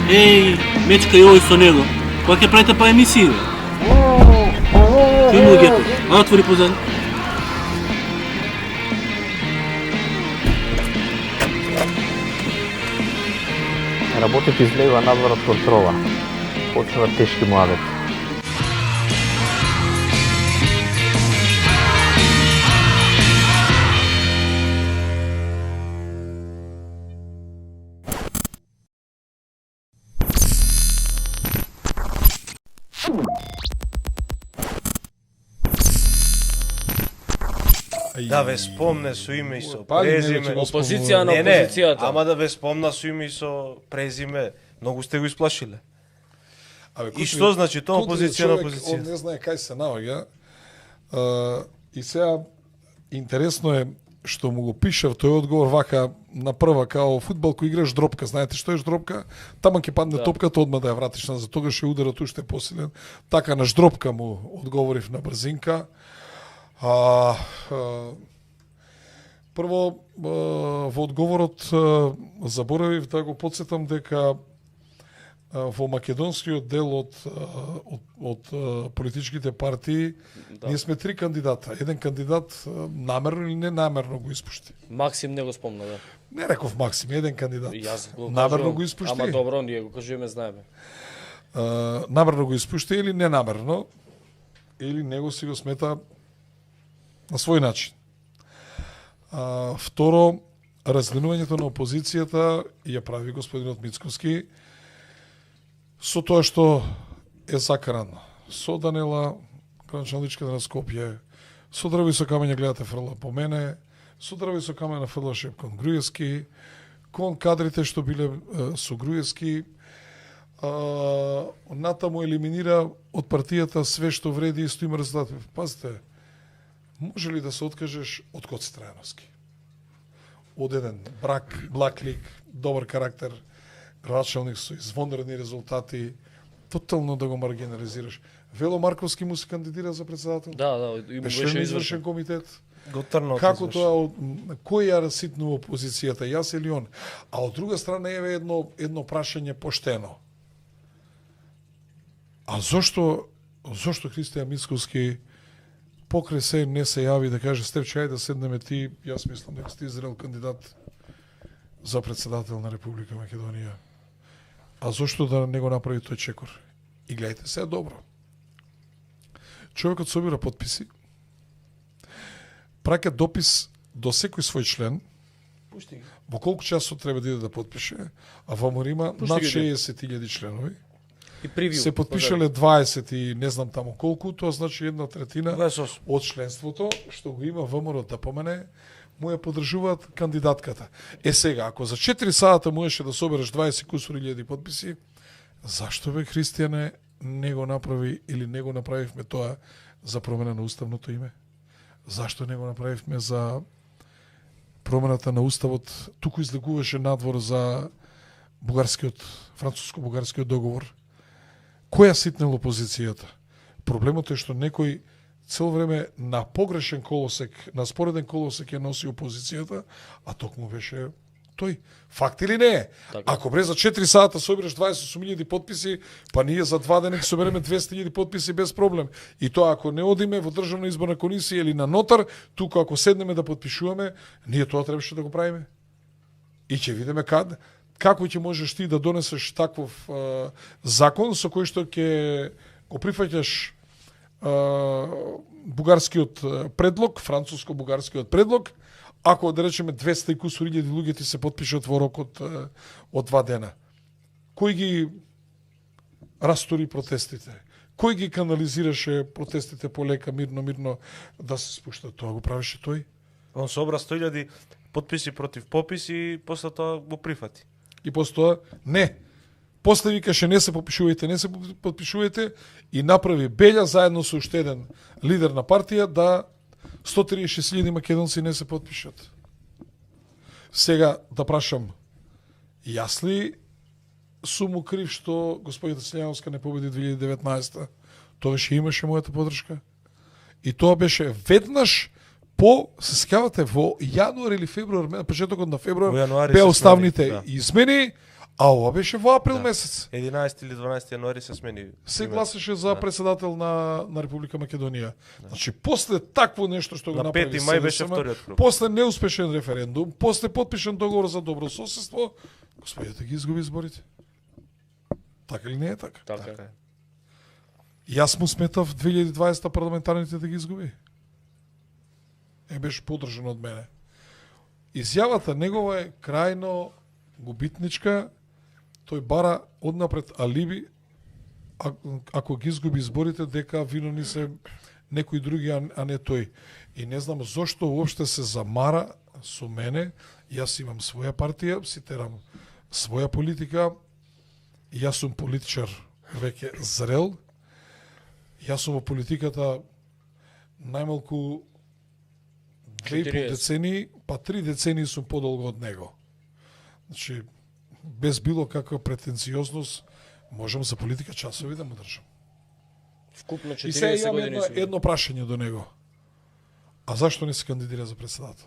Ei, mečka joj Sonego, kak je pravite pa emisiju? Kaj mu je to? A otvori pozad. Работите излева надвор од контрола. Почнува тешки муабет. Да ве спомне со име и со презиме. Опозиција на Не, опозицијата. ама да ве спомна со име и со презиме. Многу сте го исплашиле. И што значи тоа опозиција на опозиција? Он не знае кај се наоѓа. И сега интересно е што му го пишав тој одговор вака на прва као фудбал кој играш дропка. Знаете што е дропка? Тама ќе падне топката, одма да ја вратиш назад. Тогаш е ударот уште посилен. Така на дропка му одговорив на брзинка. Прво, во одговорот заборавив да го подсетам дека во македонскиот дел од политичките партии ние сме 3 кандидата. Еден кандидат намерно или ненамерно го испушти. Максим не го спомна, да. Не реков Максим, еден кандидат. Јас го намерно кажувам, го испушти. Ама добро, ние го кажуваме, знаеме. Намерно го испушти или ненамерно, или него си го смета на свој начин. Второ, разлинувањето на опозицијата ја прави господинот Мицковски со тоа што е закаран со Данела, градоначалничката на Скопје, со дрви со камења гледате фрла по мене, со дрви со камења фрлаше кон Груевски, кон кадрите што биле со Груевски, натаму елиминира од партијата све што вреди и стои резултати. Пазите, може ли да се откажеш од Коци Трајановски? Од еден благ лик, добар карактер, градоначалник со извонредни резултати, тотално да го маргинализираш. Вело Марковски му се кандидира за председател? Да, и му беше извршен комитет. Го трнат Како тоа, кој ја раситнува опозицијата, јас или он? А од друга страна еве едно прашање поштено. А зошто Христијан Мицковски покрај се не се јави да каже Стефче, ајде да седнеме ти, јас мислам дека сте зрел кандидат за председател на Република Македонија. А зошто да не го направи тој чекор? И гледайте се добро. Човекот собира подписи, праќа допис до секој свој член, во колку часот треба да иде да подпише, а во Морима над 60.000 членови. Се подпишале 20 и не знам таму колку, тоа значи 1/3 од членството што го има ВМРО да помене, му ја поддржуваат кандидатката. Сега, ако за 4 сата можеше да собереш 20 кусури илјади подписи, зашто бе Христијане не го направи или не го направивме тоа за промена на уставното име? Зашто не го направивме за промената на уставот? Туку излегуваше надвор за француско-бугарскиот договор. Која ситнел опозицијата? Проблемот е што некој цел време на погрешен колосек, на спореден колосек ја носи опозицијата, а токму беше тој. Факт или не е? Ако бре за 4 сата собереш 28.000 подписи, па ние за 2 дена ќе собереме 200.000 подписи без проблем. И тоа ако не одиме во Државна изборна комисија или на нотар, тука ако седнеме да подпишуваме, ние тоа требаше да го правиме. И ќе видиме како ќе можеш ти да донесеш таков закон со кој што ќе го прифаќаш бугарскиот предлог, француско-бугарскиот предлог, ако да речеме 200 и кусур илјади луѓе ти се потпишат во рок од 2 дена. Кој растори протестите? Кој ги канализираше протестите полека, мирно да се спуштат? Тоа го правеше тој. Он собра 100.000 потписи против попис и после тоа го прифати. И после тоа не. После викаше не се подпишувајте и направи белја заедно со уште еден лидер на партија да 136.000 македонци не се подпишат. Сега да прашам, јас ли сум му крив што господјата Силјановска не победи 2019-та? Тоа беше имаше мојата подршка. И тоа беше веднаш по, се сеќавате, во јануар или февруар, на почетокот на февруар, беа уставните измени, а ова беше во април месец. 11 или 12 јануари се смени. Се гласеше за председател на Република Македонија. Значи, после такво нешто што го направи на 5 мај беше вториот круг. После неуспешен референдум, после подпишан договор за добро соседство, господјата ги изгуби изборите. Така или не е така? Така е. Јас му сметав 2020 парламентарните да ги изгуби. Беше подржан од мене. Изјавата негова е крајно губитничка. Тој бара однапред алиби, ако ги изгуби изборите, дека виновни се некои други, а не тој. И не знам зошто уопште се замара со мене. Јас имам своја партија, си терам своја политика. Јас сум политичар веќе зрел. Јас сум во политиката најмалку 2,5 децении, па 3 децении сум подолго од него. Значи, без било каква претенциозност, можам за политика часови да му држам. Вкупно 40 и сега години. И едно прашање до него. А зашто не се кандидира за председател?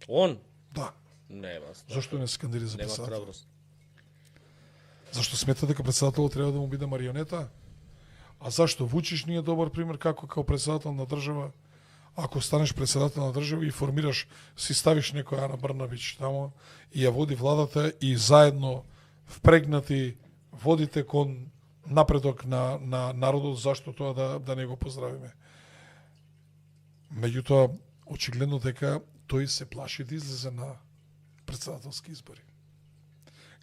Он? Да. Нема. Зашто не се кандидира за нема председател? храброст. Зашто смета дека председател треба да му биде марионета? А зашто Вучич не е добар пример како председател на држава? Ако станеш председател на држава и формираш, си ставиш некоја Ана Брнабич тамо и ја води владата и заедно впрегнати водите кон напредок на народот, зашто тоа да не го поздравиме. Меѓутоа, очигледно дека тој се плаши да излезе на председателски избори.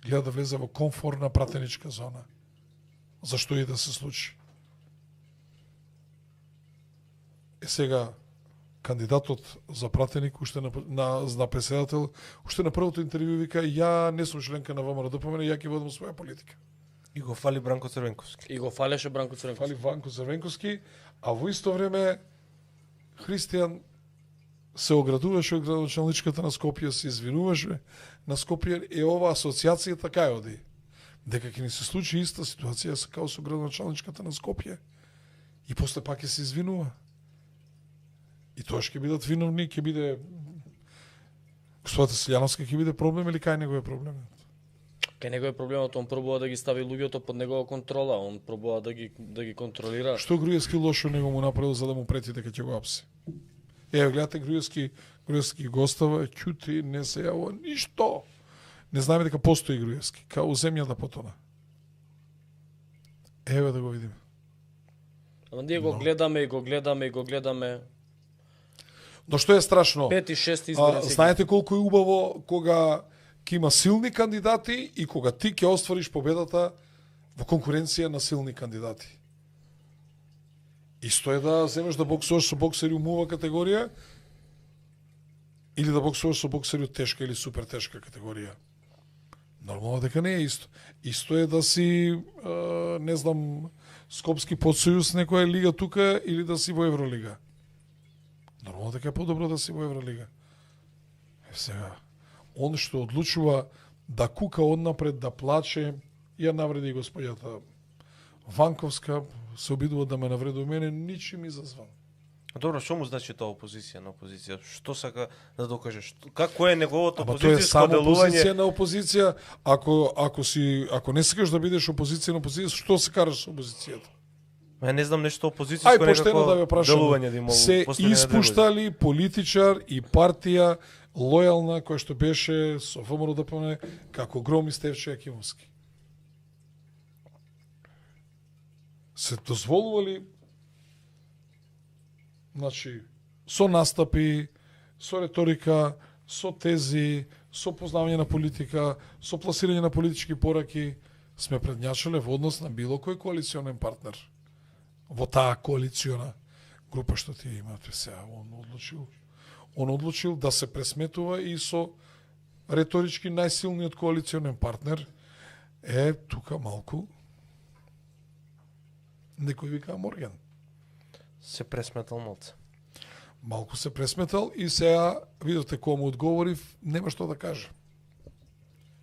Гледа да влезе во комфортна пратеничка зона. Зашто и да се случи. Сега, кандидатот за пратеник уште на председател, уште на првото интервју вика, ја не сум членка на ВМРО-ДПМН, ја ќе водам своја политика. И го фали Бранко Црвенковски. И го фалеше Бранко Црвенковски. Фали Бранко Црвенковски, а во исто време Христијан се оградуваше од градоначалничката на Скопје, се извинуваше на Скопје, и ова асоциација така ја оди. Дека ќе ни се случи иста ситуација као со градоначалничката на Скопје. И после пак ќе се извинува. И тоа ќе бидат виновни, ќе биде господата Силјановска ќе биде проблем или кај него е проблем? Кај него е проблемот, он пробува да ги стави луѓето под негова контрола, он пробува да ги контролира. Што Груевски лошо него му направил за да му прети дека ќе го апси? Еве гледате Груевски гостава, ќути, не се јавува ништо. Не знаеме дека постои Груевски, као земјата потона. Еве да го видиме. Ама ние го гледаме. Но што е страшно? 5-6 избори. Знаете колку е убаво кога ќе има силни кандидати и кога ти ќе оствариш победата во конкуренција на силни кандидати. Исто е да земеш да боксуваш со боксери умова категорија или да боксуваш со боксери од тешка или супер тешка категорија. Нормално дека не е исто. Исто е да си, не знам, Скопски подсојуз некоја лига тука или да си во Евролига. Нормално дека е подобро да си во Евролига. Сега, он што одлучува да кука однапред, да плаче, ја навреди господјата Ванковска, се обидува да ме навреди мене, ничим изазван. Добро, што му значи тоа опозиција на опозиција? Што сака да докаже? Како е неговото опозицијско делување? Ама тоа е само опозиција на опозиција. Ако не сакаш да бидеш опозиција на опозиција, што се караш со опозицијата? Ма не знам нешто опозицијско некако делување да има. Се испуштали политичар и партија лојална која што беше со ВМРО-ДПМН како Громи Стефчо Јакимовски. Се дозволували, значи, со настапи, со реторика, со тези, со познавање на политика, со пласирање на политички пораки, сме предњачале во однос на било кој коалиционен партнер во таа коалициона група што тие имате сега. Он одлучил да се пресметува и со реторички најсилниот коалиционен партнер е тука малку некој вика Морген. Се пресметал малце. Малку се пресметал и сега видите кога му одговорив, нема што да каже.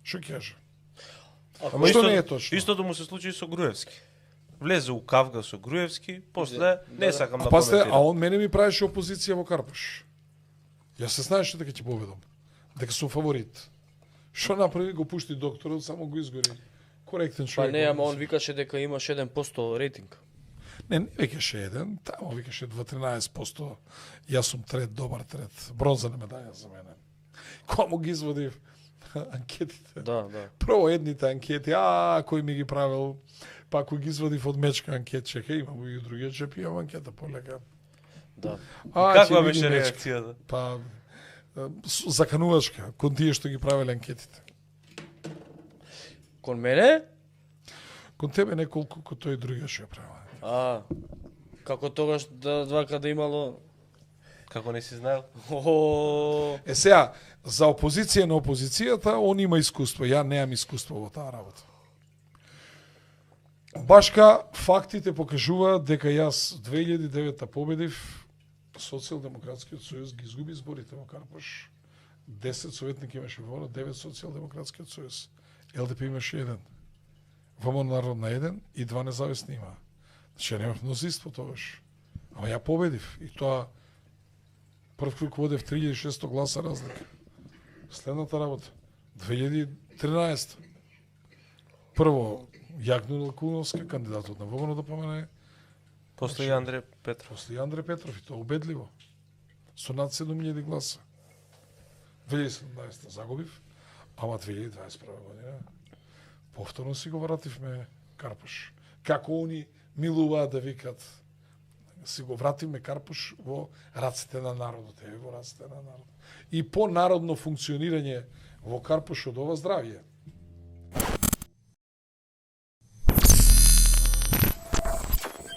Што ќе каже? Ама што не е точно? Истото му се случи и со Груевски. Влезе у кавга со Груевски, после не сакам да пасте, коментирам. а он мене ми правеше опозиција во Карпаш. Јас се знаеше дека ќе победам. Дека сум фаворит. Што направи, го пушти докторот, само го изгори. Коректен човек. Па не, ама он викаше дека имаш 1% рейтинг. Не викаше еден, тамо викаше 2-13%. Јас сум трет, добар трет. Бронзана медаја за мене. Кога му ги изводив анкетите. Да. Прво едните анкети, кој ми ги правил, па кој ги изводив од мечка анкет, чека, имам и другиот чеп, имам анкета полека. Да. Каква беше реакцијата? Па, заканувачка, кон тие што ги правеле анкетите. Кон мене? Кон тебе неколку, кон тој другиот што ја правил. Како тогаш да имало... Како не си знаел? Е сега, за опозиција на опозицијата, он има искуство, ја неам искуство во таа работа. Башка фактите покажуваат дека јас 2009 победив, Социјалдемократскиот сојуз ги изгуби изборите во Карпаш. 10 советники имаше во 9 Социјалдемократскиот сојуз. ЛДП имаше 1. ВМРО Народна 1 и 2 независни има. Значи, немав мнозинство тогаш. Ама ја победив. И тоа прв круг водев 3600 гласа разлика. Следната работа. 2013. Прво, Јагнул Куновска, кандидатот на ВМРО да помене. После Андре Петров. После Андре Петров, и тоа убедливо. Со над 7000 гласа. 2017 загубив, ама 2021 година повторно си го вративме Карпаш. Како они милуваат да викат, си го вративме Карпаш во раците на народот, во раците на народот. И по народно функционирање во Карпаш од ова здравје.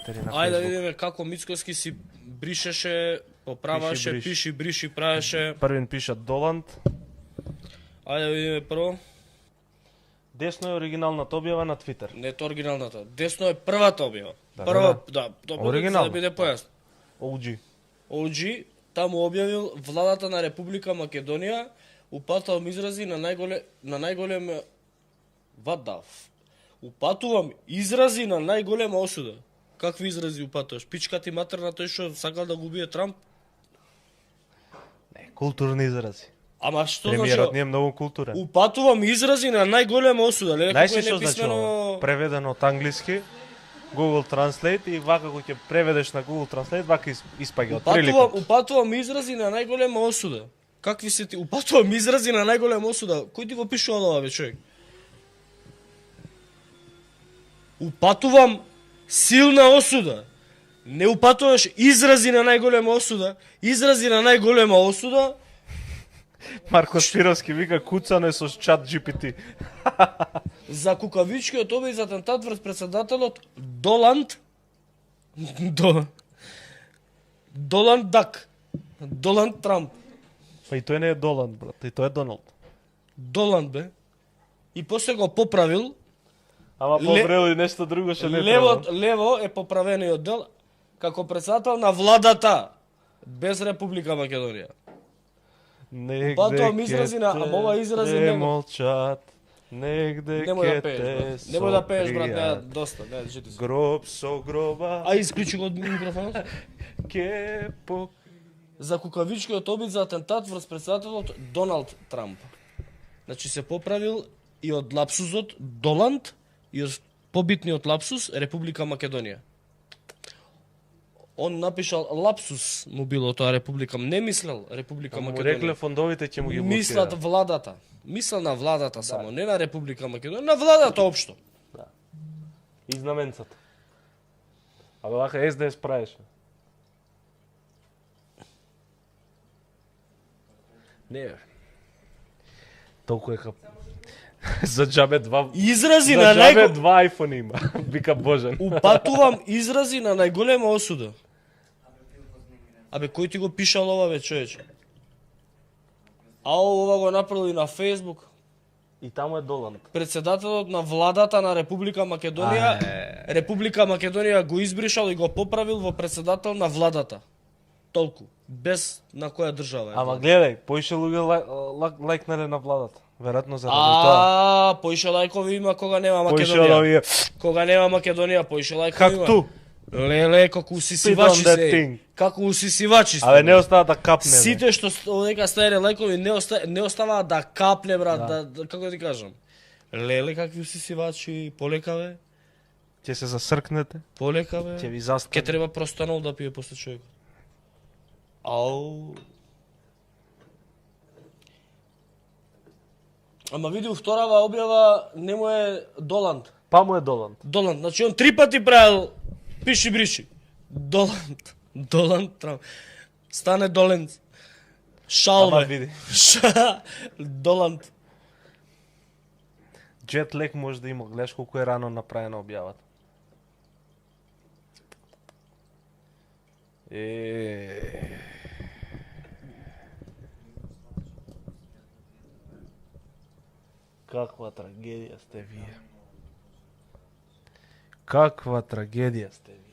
Ајде да видиме како Мицкоски си бришеше, поправаше, пиши, бриши, правеше. Првин пиша Доланд. Ајде да видиме прво. Десно е оригиналната објава на Твитер. Не е оригиналната. Десно е првата објава. Оригинално. Да биде појасно. OG, таму објавил владата на Република Македонија упатувам изрази на најголем упатувам изрази на најголема осуда. Какви изрази упатуваш? Пичка ти матер на тој што сакал да го убие Трамп? Не, културни изрази. Ама што Премиерот не е многу културен. Упатувам изрази на најголема осуда. Знаеш што значи преведено од англиски? Google Translate и вака кога ќе преведеш на Google Translate, вака испаѓа од прилика. Упатувам изрази на најголема осуда. Какви се ти? Упатувам изрази на најголема осуда. Кој ти го пишува ова, бе, човек? Упатувам силна осуда. Не упатуваш изрази на најголема осуда. Изрази на најголема осуда. Марко Спировски вика куцане со чат GPT. За кукавичкиот обид за атентат врз председателот Доланд Дак. Доланд Трамп. Па и тој не е Доланд, брат, и тој е Доналд. Доланд бе. И после го поправил. Ама поправил и нешто друго што не лево е поправениот дел како председател на владата без Република Македонија. Упатувам изрази на, ама ова изрази не молчат. Негде ке те со Немој да пееш, брат, не, доста, не, жити се. Гроб со гроба. А исклучи го микрофонот. Ке по... За кукавичкиот обид за атентат врз председателот Доналд Трамп. Значи се поправил и од лапсусот Доланд и од побитниот лапсус Република Македонија. Он напишал лапсус му било тоа Република, не мислел Република Македонија. Му рекле фондовите ќе му ги блокира. Мислат владата. Мислел на владата само, не на Република Македонија, на владата општо. Да. И знаменцата. А вака СДС правеше. Не. Толку е За џабе два Изрази за на џабе два iPhone има. Вика Божен. Упатувам изрази на најголема осуда. Абе, кој ти го пишал ова, бе, човече? Ова го направили на Facebook. И таму е Доланд. Председателот на владата на Република Македонија, Република Македонија го избришал и го поправил во председател на владата. Толку. Без на која држава е. Ама гледај, поише луѓе лајкнале на владата. Веројатно заради тоа. Поише лајкови има кога нема Поише Македонија. овие. Кога нема Македонија, поише лајкови Как има. ту? Леле, како усисивачи Spit on that се. thing. Како усисивачи сте. Абе не остава да капне. бе. Сите што овдека стајале лајкови не оставаа да капне, брат, да како да ти кажам. Леле, какви усисивачи, полека бе. Ќе се засркнете, Полека бе. ќе ви застане. Ке треба простанол да пие после човекот. Ау. Ама види, вторава објава не му е Доланд. Па му е Доланд. Доланд, значи он 3 пати правил пиши бриши. Доланд. Доланд Трамп. Стане Доленц. Ама Шалве. види. Доланд. Джет лек може да има, гледаш колку е рано направена објавата. Каква трагедија сте вие. Каква трагедија сте вие.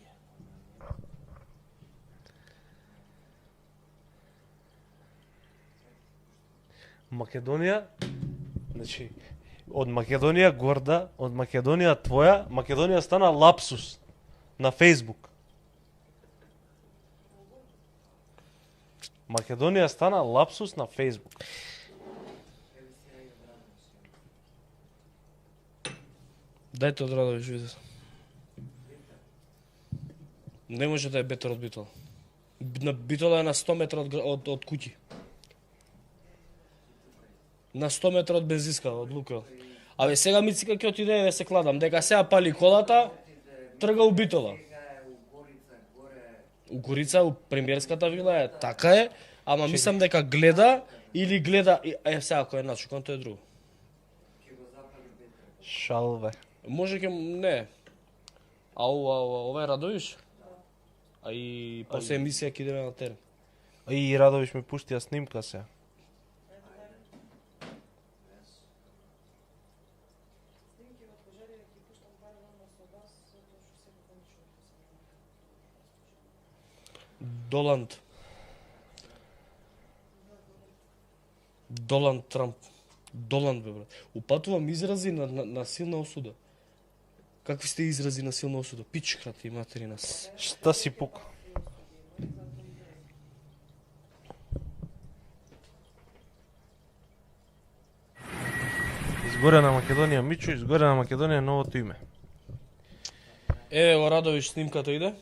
Македонија, значи, од Македонија горда, од Македонија твоја, Македонија стана лапсус на Facebook. Македонија стана лапсус на Facebook. Дајте од Радовиш, видите. Не може да е бетер од Битола. Битола е на 100 метра од куќи. На 100 метра од бензиска, од Лукойл. Абе сега Мицика ќе отиде да се кладам, дека сега пали колата, трга у Битола. У Горица, у премиерската вила е, така е, ама мислам дека гледа или гледа, сега кој е начукан, тоа е друго. Шалве. Може ке, не. Ова е Радовиш? А и после емисија ќе идеме на терен. И Радовиш ми пуштија снимка се. Доланд. Доланд Трамп. Доланд, бе, брат. Упатувам изрази на силна осуда. Какви сте изрази на силна осуда? Пич, храти, матери нас. Шта си пука? Изгоре на Македонија Мичо, изгоре на Македонија новото име. Еве го Радовиш, снимката иде?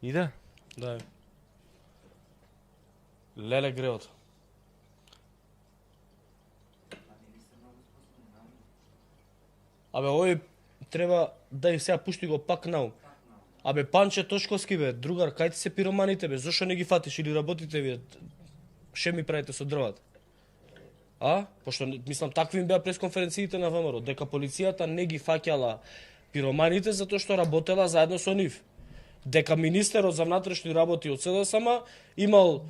Иде? Да. Леле греот. Абе, овој треба да и сега пушти го пак наум. Абе, Панче Тошковски, бе, другар, кај ти се пироманите, бе, зошто не ги фатиш или работите вие? Ше ми правите со дрвата? А? Пошто, мислам, такви им беа пресконференциите на ВМРО, дека полицијата не ги фаќала пироманите затоа што работела заедно со нив. Дека министерот за внатрешни работи од СДСМ имал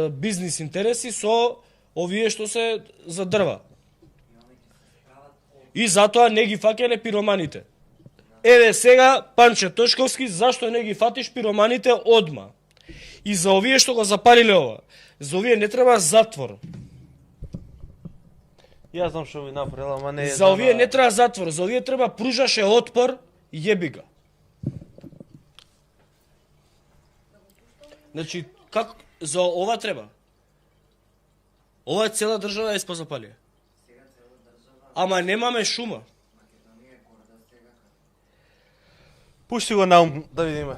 бизнис интереси со овие што се за дрва. И затоа не ги фаќале пироманите. Еве сега, Панче Тошковски, зашто не ги фатиш пироманите одма? И за овие што го запалиле ова, за овие не треба затвор. Јас знам што ви направила, ама не е... За овие не треба затвор, за овие треба пружаше отпор, јеби га. Значи, как за ова треба? Ова е цела држава е спозапалија. Ама немаме шума. Пушти го наум да видиме.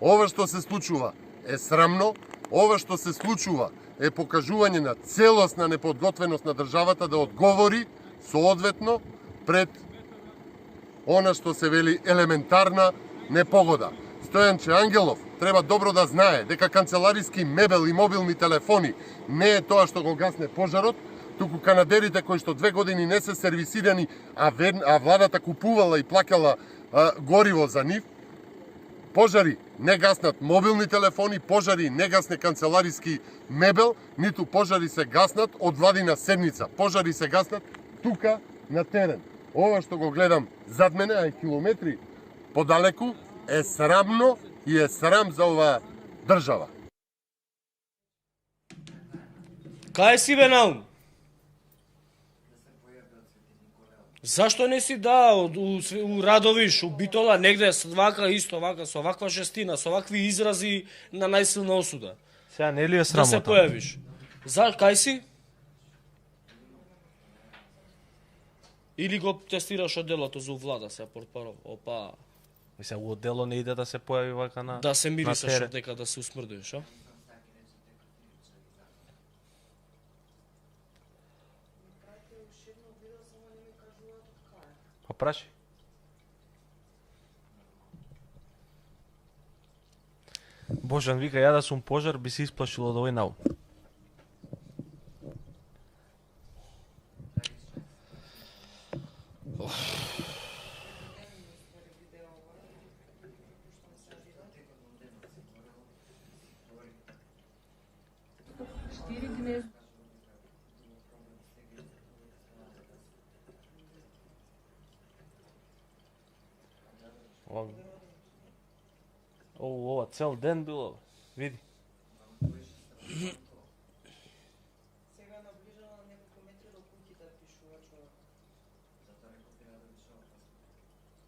Ова што се случува е срамно, ова што се случува е покажување на целосна неподготвеност на државата да одговори соодветно пред она што се вели елементарна непогода. Стојанче Ангелов треба добро да знае дека канцелариски мебел и мобилни телефони не е тоа што го гасне пожарот, туку канадерите кои што 2 години не се сервисирани, а владата купувала и плакала гориво за нив. Пожари не гаснат мобилни телефони, пожари не гасне канцелариски мебел, ниту пожари се гаснат од владина седница. Пожари се гаснат тука на терен. Ова што го гледам зад мене, а и километри подалеку, е срамно и е срам за оваа држава. Кај си бе Наум? Зашто не си у Радовиш, у Битола, негде вака исто, вака со ваква жестина, со вакви изрази на најсилна осуда? Сега не ли е срамота? Да се појавиш. Кај си? Или го тестираш одделото за влада се портпарол? Опа. Мисля, у оддело не иде да се појави вака на... Да се мирисаш од дека да се усмрдиш, а? Па праши. Божан вика, ја да сум пожар, би се исплашил од овој Наум. Ова цел ден било, види. Сега наближа на неколку метри до куќите пишува човек. Затоа некој треба да пишува опасно.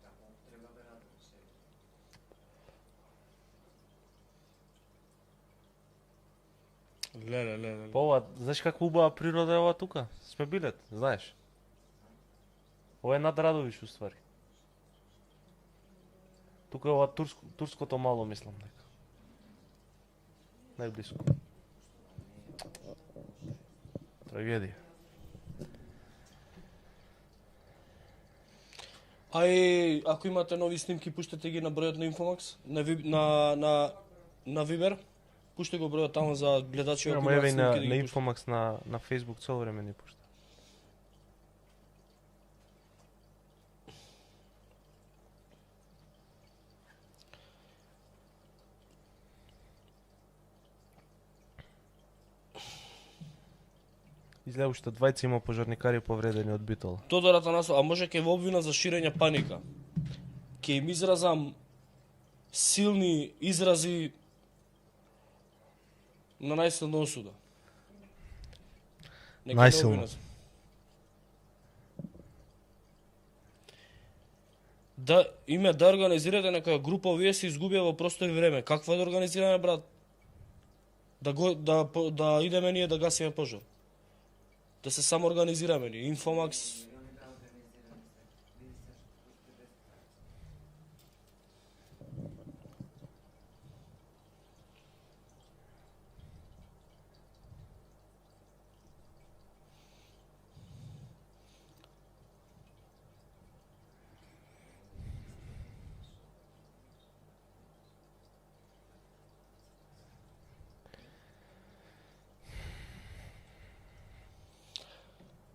Како треба да ради се. Леле. Па ова, знаеш каква убава природа е ова тука? Сме билет, знаеш. Ова е над Радовиш, уствари. Тука е ова турското мало, мислам дека. Најблиско. Трагедија. Ако имате нови снимки, пуштете ги на бројот на Infomax, на Viber. Пуште го бројот таму за гледачи. Ама еве на Infomax на Facebook цело време ни пушта. Изгледа уште двајца има пожарникари повредени од Битола. Тодор Атанасов, а може ке во обвина за ширење паника. Ке им изразам силни изрази на најсилна осуда. Најсилно. Да организирате некоја група, вие се изгубија во простор и време. Какво да организираме, брат? Да идеме ние да гасиме пожар. Да се самоорганизираме ние. Infomax.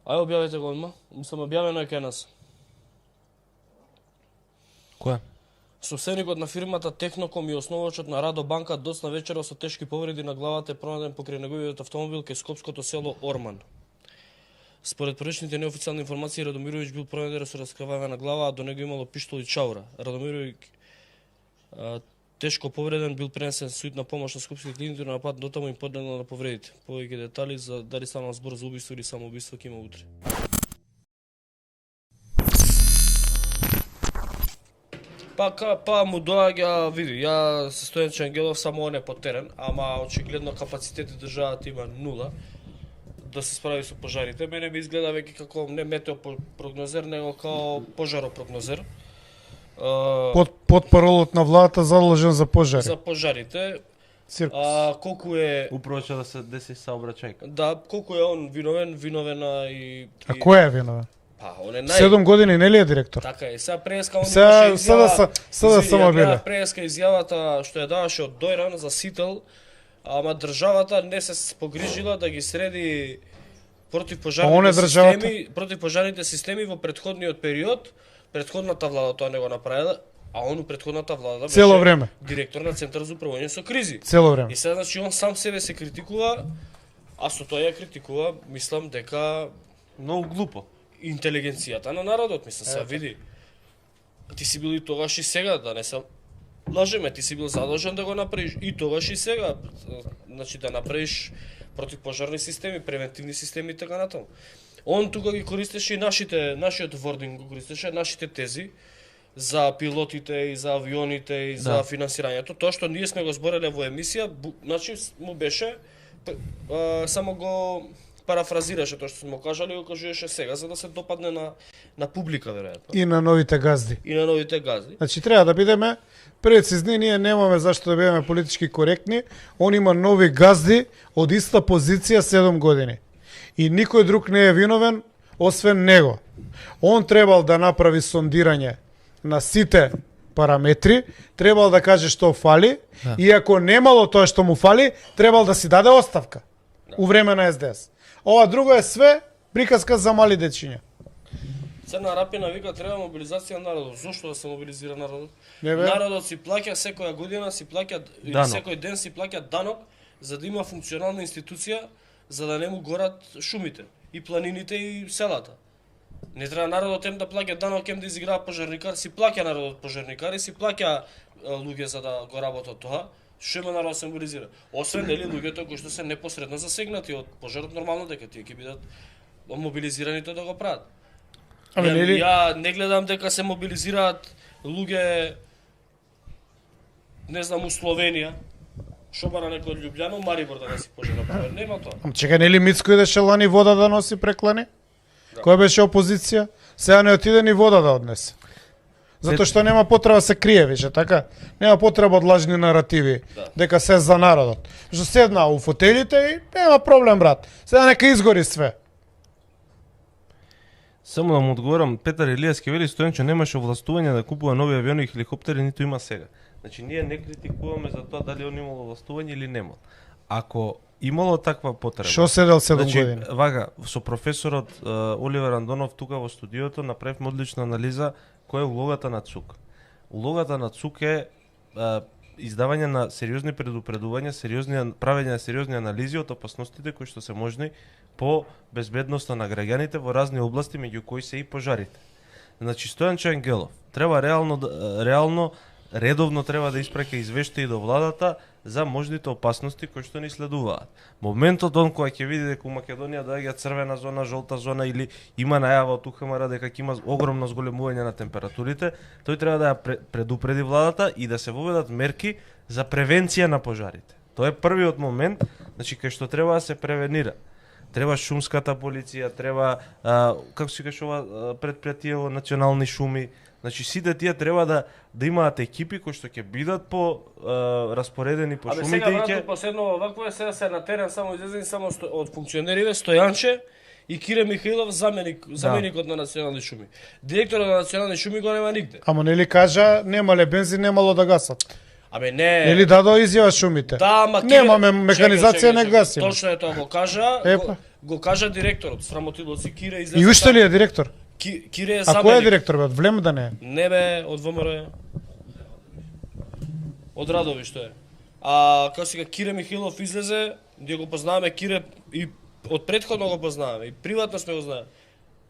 Ајде објавете го одма. Мислам, објавено е кај нас. Која? Собственикот на фирмата Техноком и основачот на Радо Банка доцна вечера со тешки повреди на главата е пронајден покрај неговиот автомобил кај скопското село Орман. Според првичните неофицијални информации, Радомировиќ бил пронајден со раскрвавена глава, а до него имало пиштол и чаура. Радомировиќ тешко повреден, бил пренесен со hitna помош на скопски клиники, на пат дотаму им поднело на повредите. Повеќе детали за дали станал збор за убиство или самоубиство ќе има утре. Па му доаѓа, види, ја се Стојан Ангелов само он е по терен, ама очигледно капацитети државата има нула да се справи со пожарите. Мене ми изгледа веќе како не метеопрогнозер, него како пожаропрогнозер. Под паролот на владата задолжен за пожари. За пожарите. Циркус. Колку е... Управо ќе да се деси саобраќајка. Да, колку е он виновен и... А кој е виновен? Па, он е 7 години не ли е директор? Така е. Сега преска он имаше изјава... Сега само биле. Преска изјавата што ја даваше од Дојран за Сител, ама државата не се погрижила да ги среди противпожарните системи во претходниот период, претходната влада тоа не го направила, а он у претходната влада Цело време. Директор на Центар за управување со кризи. Цело време. И сега значи он сам себе се критикува, а со тоа ја критикува, мислам дека Многу глупо. Интелигенцијата на народот, мислам, се види. Ти си бил и тогаш и сега, да не се лажеме, ти си бил задолжен да го направиш и тогаш и сега, значи да направиш противпожарни системи, превентивни системи и така натаму. Он тука ги користеше и нашиот вординг го користеше, нашите тези за пилотите и за авионите и за финансирањето. Тоа што ние сме го збореле во емисија, значи му беше само го парафразираше тоа што сме кажали, го кажуваше сега за да се допадне на публика веројатно. И на новите газди. Значи треба да бидеме прецизни, ние немаме зашто да бидеме политички коректни. Он има нови газди од иста позиција 7 години. И никој друг не е виновен освен него. Он требал да направи сондирање на сите параметри, требал да каже што фали, и ако немало тоа што му фали, требал да си даде оставка у време на СДС. Ова друго е све приказка за мали дечиња. Црна Рапина вика треба мобилизација на народот. Зошто да се мобилизира народот? Народот си плаќа секоја година, си плаќа секој ден си плаќа данок за да има функционална институција, за да не му горат шумите и планините и селата. Не треба народот да плаќа данок, да изиграва пожарникар, си плаќа народот пожарникари, си плаќа луѓе за да го работат тоа. Што има народ се мобилизира? Освен нели луѓето кои што се непосредно засегнати од пожарот, нормално дека тие ќе бидат мобилизираните да го прават. Ја не гледам дека се мобилизираат луѓе, не знам, у Словенија, што бара некој од Љубљана, Марибор да си пожара пожар. Нема тоа. Чека, нели Мицко идеше лани вода да носи преклани? Која беше опозиција? Сега не отиде ни вода да однесе. Затоа што нема потреба се крие више, така? Нема потреба од лажни наративи, дека се за народот. Што седна у фотелите и нема проблем, брат. Сега нека изгори све. Само да му одговорам, Петар Илијаски вели Стојанчо немаше овластување да купува нови авиони и хеликоптери, ниту има сега. Значи ние не критикуваме за тоа дали он имало овластување или немал. Ако имало таква потреба. Што седел 7 години? Вага, со професорот Оливер Андонов тука во студиото направивме одлична анализа која е улогата на ЦУК. Улогата на ЦУК е издавање на сериозни предупредувања, правење на сериозни анализи од опасностите кои што се можни по безбедноста на граѓаните во разни области, меѓу кои се и пожарите. Значи Стојанчо Ангелов треба редовно треба да испраќа извештаи до владата за можните опасности кои што ни следуваат. Моментот он кога ќе види дека у Македонија доаѓа црвена зона, жолта зона или има најава од УХМР дека ќе има огромно зголемување на температурите, тој треба да ја предупреди владата и да се воведат мерки за превенција на пожарите. Тоа е првиот момент, значи кај што треба да се превенира. Треба шумската полиција, треба како се каже ова претпријатие национални шуми. Значи сите тие треба да имаат екипи кои што ќе бидат по распоредени по шумите и ќе. Сега брато последно вакво е, сега се на терен само излезени само од функционериве Стојанче и Кире Михаилов заменикот на национални шуми. Директорот на национални шуми го нема нигде. Ама нели кажа немале бензин, немало да гасат. Абе не. Нели дадо изјава шумите? Да, немаме механизација, не гасиме. Точно е тоа го кажа. Го кажа директорот, срамотило си Кире излезе. И уште ли е директор? Кире е заменик. А кој е директор бе? Од Влем да не е? Не бе, од ВМРО. Од Радови што е. А како сега Кире Михаилов излезе, ние го познаваме Кире и од претходно го познаваме и приватно сме го знаеме.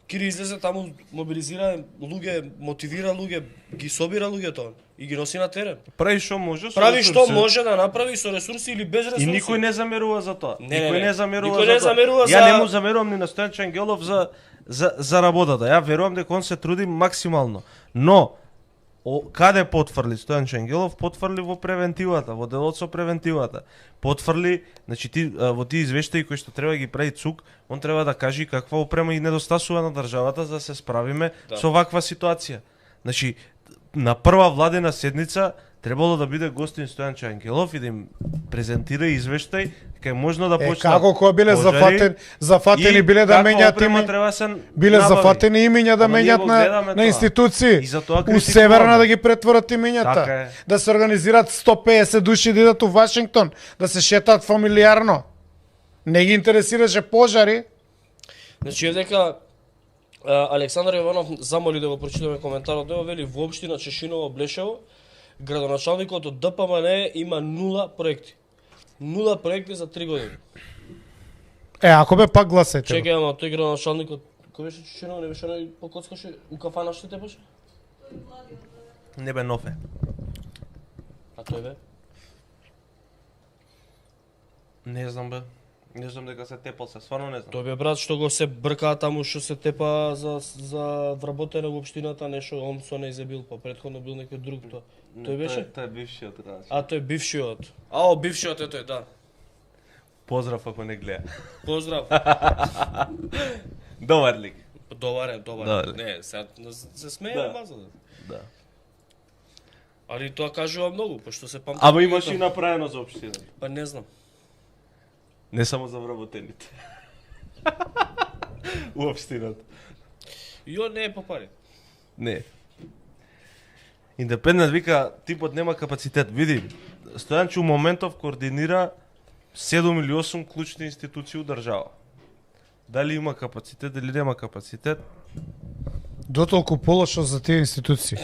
Кире излезе таму, мобилизира луѓе, мотивира луѓе, ги собира луѓето и ги носи на терен. Прави што може со ресурси. Прави што може да направи со ресурси или без ресурси. И никој не замерува за тоа. Никој не замерува за тоа. Ја не му замерувам ни на Стојанчо Ангелов за работата. Ја верувам дека он се труди максимално. Но каде потфрли Стојанчо Ангелов? Потфрли во превентивата, во делот со превентивата. Потфрли, значи во тие извештаи кои што треба ги прави ЦУК, он треба да каже каква опрема и недостасува на државата за да се справиме со ваква ситуација. Значи на прва владена седница требало да биде гостин Стојанчо Ангелов и да им презентира извештај кај можно да почнат. Како кога биле зафатени биле да менјат име. Биле зафатени имиња да менјат на институции. У Северна да ги претворат имињата. Да се организираат 150 души да идат у Вашингтон, да се шетаат фамилиарно. Не ги интересираше пожари. Значи дека Александар Јованов замоли да го прочитаме коментарот, него вели во општина Чешиново Блешево градоначалникот од ДПМН има 0 проекти. 0 проекти за 3 години. Ако бе пак гласете. Чекај, ама тој градоначалникот кој беше Чешиново, не беше оној покоцкаше у кафана што те беше? Не бе Нофе. А тој бе? Не знам бе. Не знам дека се тепал се, стварно не знам. Тој бе брат што го се бркаа таму што се тепа за вработена во општината, нешто Омсо не изебил, па претходно бил некој друг тоа. Тој беше? Тој е бившиот, да. А тој бившиот. Ао, бившиот е тој, да. Поздрав ако не гледа. Поздрав. Добар лик. Добар е. Добар. Не, се смее Да. маза. Да. Али тоа кажува многу, пошто се памти. Ама имаш и направено за општина. Па не знам. Не само за вработените. У општината. Јо не е по пари. Не. Индепендент вика типот нема капацитет. Види, Стојанчо Моментов координира 7 или 8 клучни институции у држава. Дали има капацитет, дали нема капацитет? Дотолку полошо за тие институции.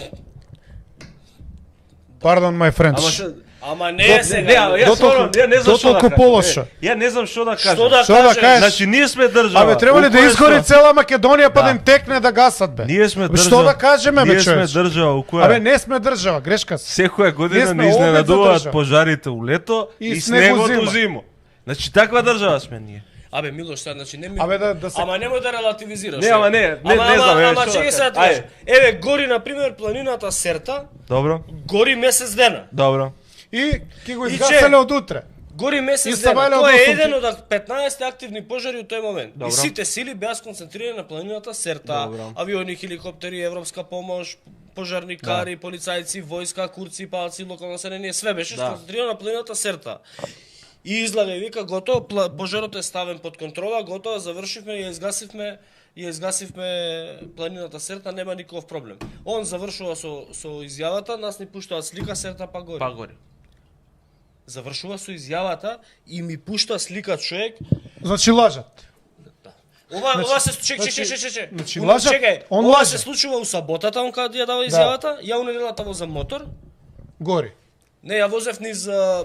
Pardon my French. Ама не е сега. Ја не знам што да кажам. полошо. Ја не знам што да кажам. Што да Што да кажеш? кажеш? Значи ние сме држава. Абе треба ли да изгори цела Македонија па да им текне да гасат бе? Ние сме Абе, држава. Што да кажеме бе Ние сме човече? држава у која Абе не сме држава, грешка се. секоја Ние година сме не обед за изненадуваат држава. пожарите у лето И и снегот снегот у зима. зиму. Значи таква држава сме ние. Абе Милош, сега значи не ми. Абе да се Ама немој да релативизираш. Не, ама не знам, Ама што да чекај сега кажам. да кажеш. Ајде. Еве гори на пример планината Серта, Добро, гори месец дена. добро. И ќе го И изгасале че? од утре. Гори И месец се дена. валја Тоа од е 8 еден од 15 активни пожари у тој момент. Добро. И сите сили беа сконцентрирани на планината Серта. Добро. Авиони, хеликоптери, европска помош, пожарникари, полицајци, војска, курци, палци, локално население, све беше сконцентрирано на планината Серта. И излага и вика готово, пожарот е ставен под контрола, готово, завршивме и ја изгасивме планината Серта, нема никаков проблем. Он завршува со изјавата, нас ни пуштаат слика Серта па гори. Па гори. Завршува со изјавата и ми пушта слика човек. Значи лажат. Ова се значи лажат, чекај, он ова лаже. се случува у саботата, он кога ја дава изјавата, ја у неделата возам мотор. Гори. Не, ја возев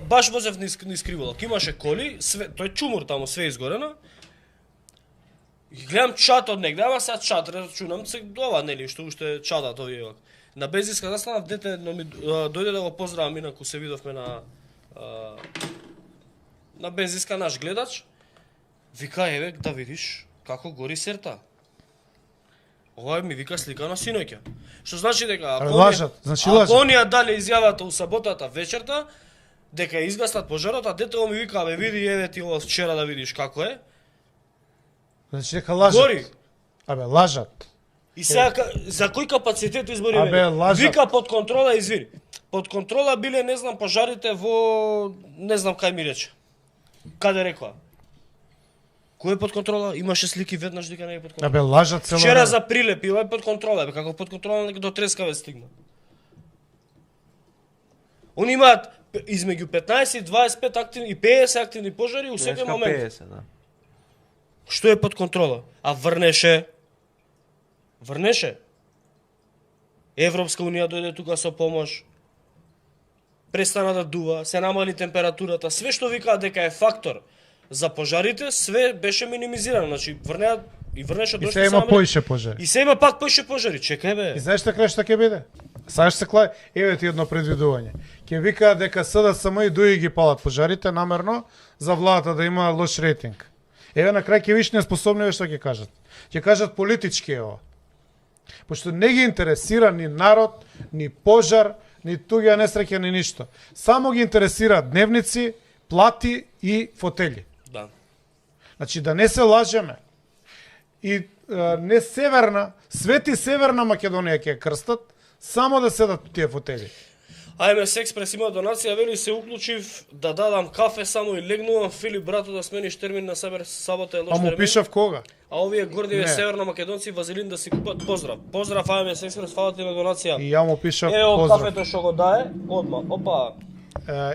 баш возев низ Криволак. Имаше коли, све, тој чумур таму, све изгорено. И гледам чат од негде, ама сега чат, рачунам се ова, нели, што уште чатат овие. На бензинска застанав, дете дојде да го поздравам, инаку се видовме на бензинска наш гледач. Вика, еве, да видиш како гори Серта. Ова ми вика слика на синоќа. Што значи дека лажат, значи лажат. Ако оние дале изјавата у саботата вечерта дека изгаснат пожарот, а детето ми вика, бе види еве ти ова вчера да видиш како е. Значи дека лажат. Гори. Абе лажат. И сега за кој капацитет избори Абе, лажат. Вика под контрола, извини. Под контрола биле, не знам, пожарите во не знам кај ми рече. Каде рекоа? Кој е под контрола? Имаше слики веднаш дека не е под контрола. Абе лажат цело. Вчера време. за Прилеп ила е под контрола, бе како под контрола до Трескавец стигна. Они имаат измеѓу 15 и 25 активни и 50 активни пожари у секој момент. 50, да. Што е под контрола? А врнеше. Европска унија дојде тука со помош. Престана да дува, се намали температурата, све што викаат дека е фактор за пожарите, све беше минимизирано. Значи врнеше И дошли се има поише пожари. И се има пак поише пожари. Чекај бе. И знаеш што ќе биде? Сега ќе се клај, еве ти едно предвидување. Ќе викаат дека СДСМ и ДУИ ги палат пожарите намерно за владата да има лош рейтинг. Еве на крај ќе виш неспособни што ќе кажат. Ќе кажат политички е ова. Пошто не ги интересира ни народ, ни пожар, ни туѓа несреќа, ни ништо. Само ги интересира дневници, плати и фотели. Да. Значи да не се лажеме. И не северна, свети северна Македонија ќе крстат, само да седат тие фотели. АМС Експрес има донација, вели се уклучив да дадам кафе само и легнувам, Филип брато да смениш термин на сабота е лош А му термин. пишав кога? А овие гордиве Не. северно македонци вазелин да си купат поздрав. Поздрав АМС Експрес, фала ти на донација. И ја му пишав Ево поздрав. кафето што го дае, одма. Опа.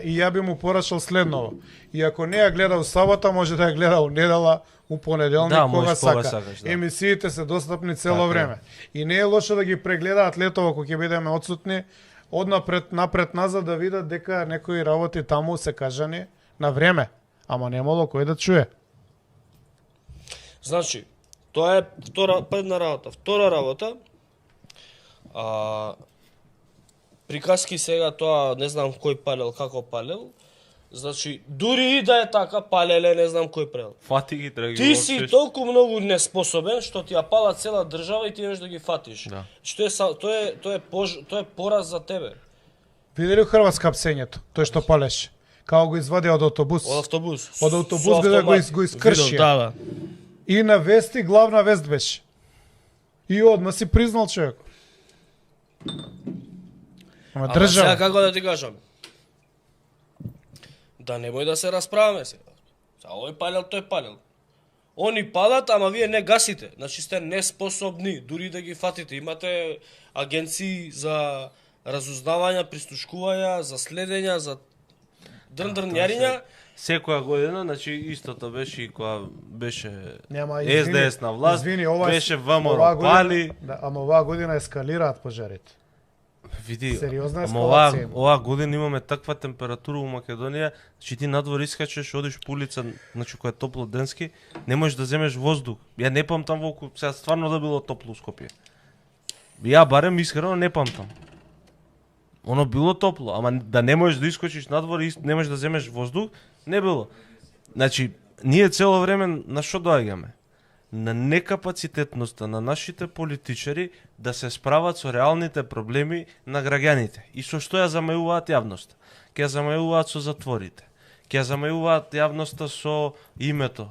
и ја би му порачал следново. И ако не ја гледа у сабота, може да ја гледа у недела, у понеделник, Да, кога може кога сака. сакаш, да. Емисиите се достапни цело Така е. време. И не е лошо да ги прегледаат летово кога ќе бидеме отсутни, однапред напред назад да видат дека некои работи таму се кажани на време, ама немало кој да чуе. Значи, тоа е првна работа. Втора работа, приказки сега тоа, не знам кој палел, како палел. Значи, дури и да е така, палеле, не знам кој правил. Фати ги, треба ги Ти си уопштиш. толку многу неспособен што ти ја пала цела држава и ти немаш да ги фатиш. Да. Што е тоа е пораз за тебе. Види ли Хрватска апсењето, тој што палеше? Како го извади од автобус. Од автобус. Од автобус Со да го автомат. искрши. Видов, да. И на вести, главна вест беше. И одма си признал човек. Ама Ама сега држава. како да ти кажам? Да немој да се расправаме сега. Овој палел, тој палел. Они палат, ама вие не гасите. Значи сте неспособни, дури да ги фатите. Имате агенции за разузнавања, пристушкувања, за следења, за дрнјариња. Секоја година, значи истото беше и кога беше Нема, СДС на власт, извини, ова е- беше оваа ВМРО година- пали. Да, ама оваа година ескалираат пожарите. Види, Сериозна ама ескалација има. оваа година имаме таква температура у Македонија, че ти надвор искачеш, одиш по улица, значи која е топло денски, не можеш да земеш воздух. Ја не памтам волку, сега стварно да било топло у Скопје. Ја барем искрено не памтам. Оно било топло, ама да не можеш да искочиш надвор и не можеш да земеш воздух, не било. Значи, ние цело време на што доаѓаме? На некапацитетноста на нашите политичари да се справат со реалните проблеми на граѓаните. И со што ја замајуваат јавноста? Ќе ја замајуваат со затворите. Ќе ја замајуваат јавноста со името.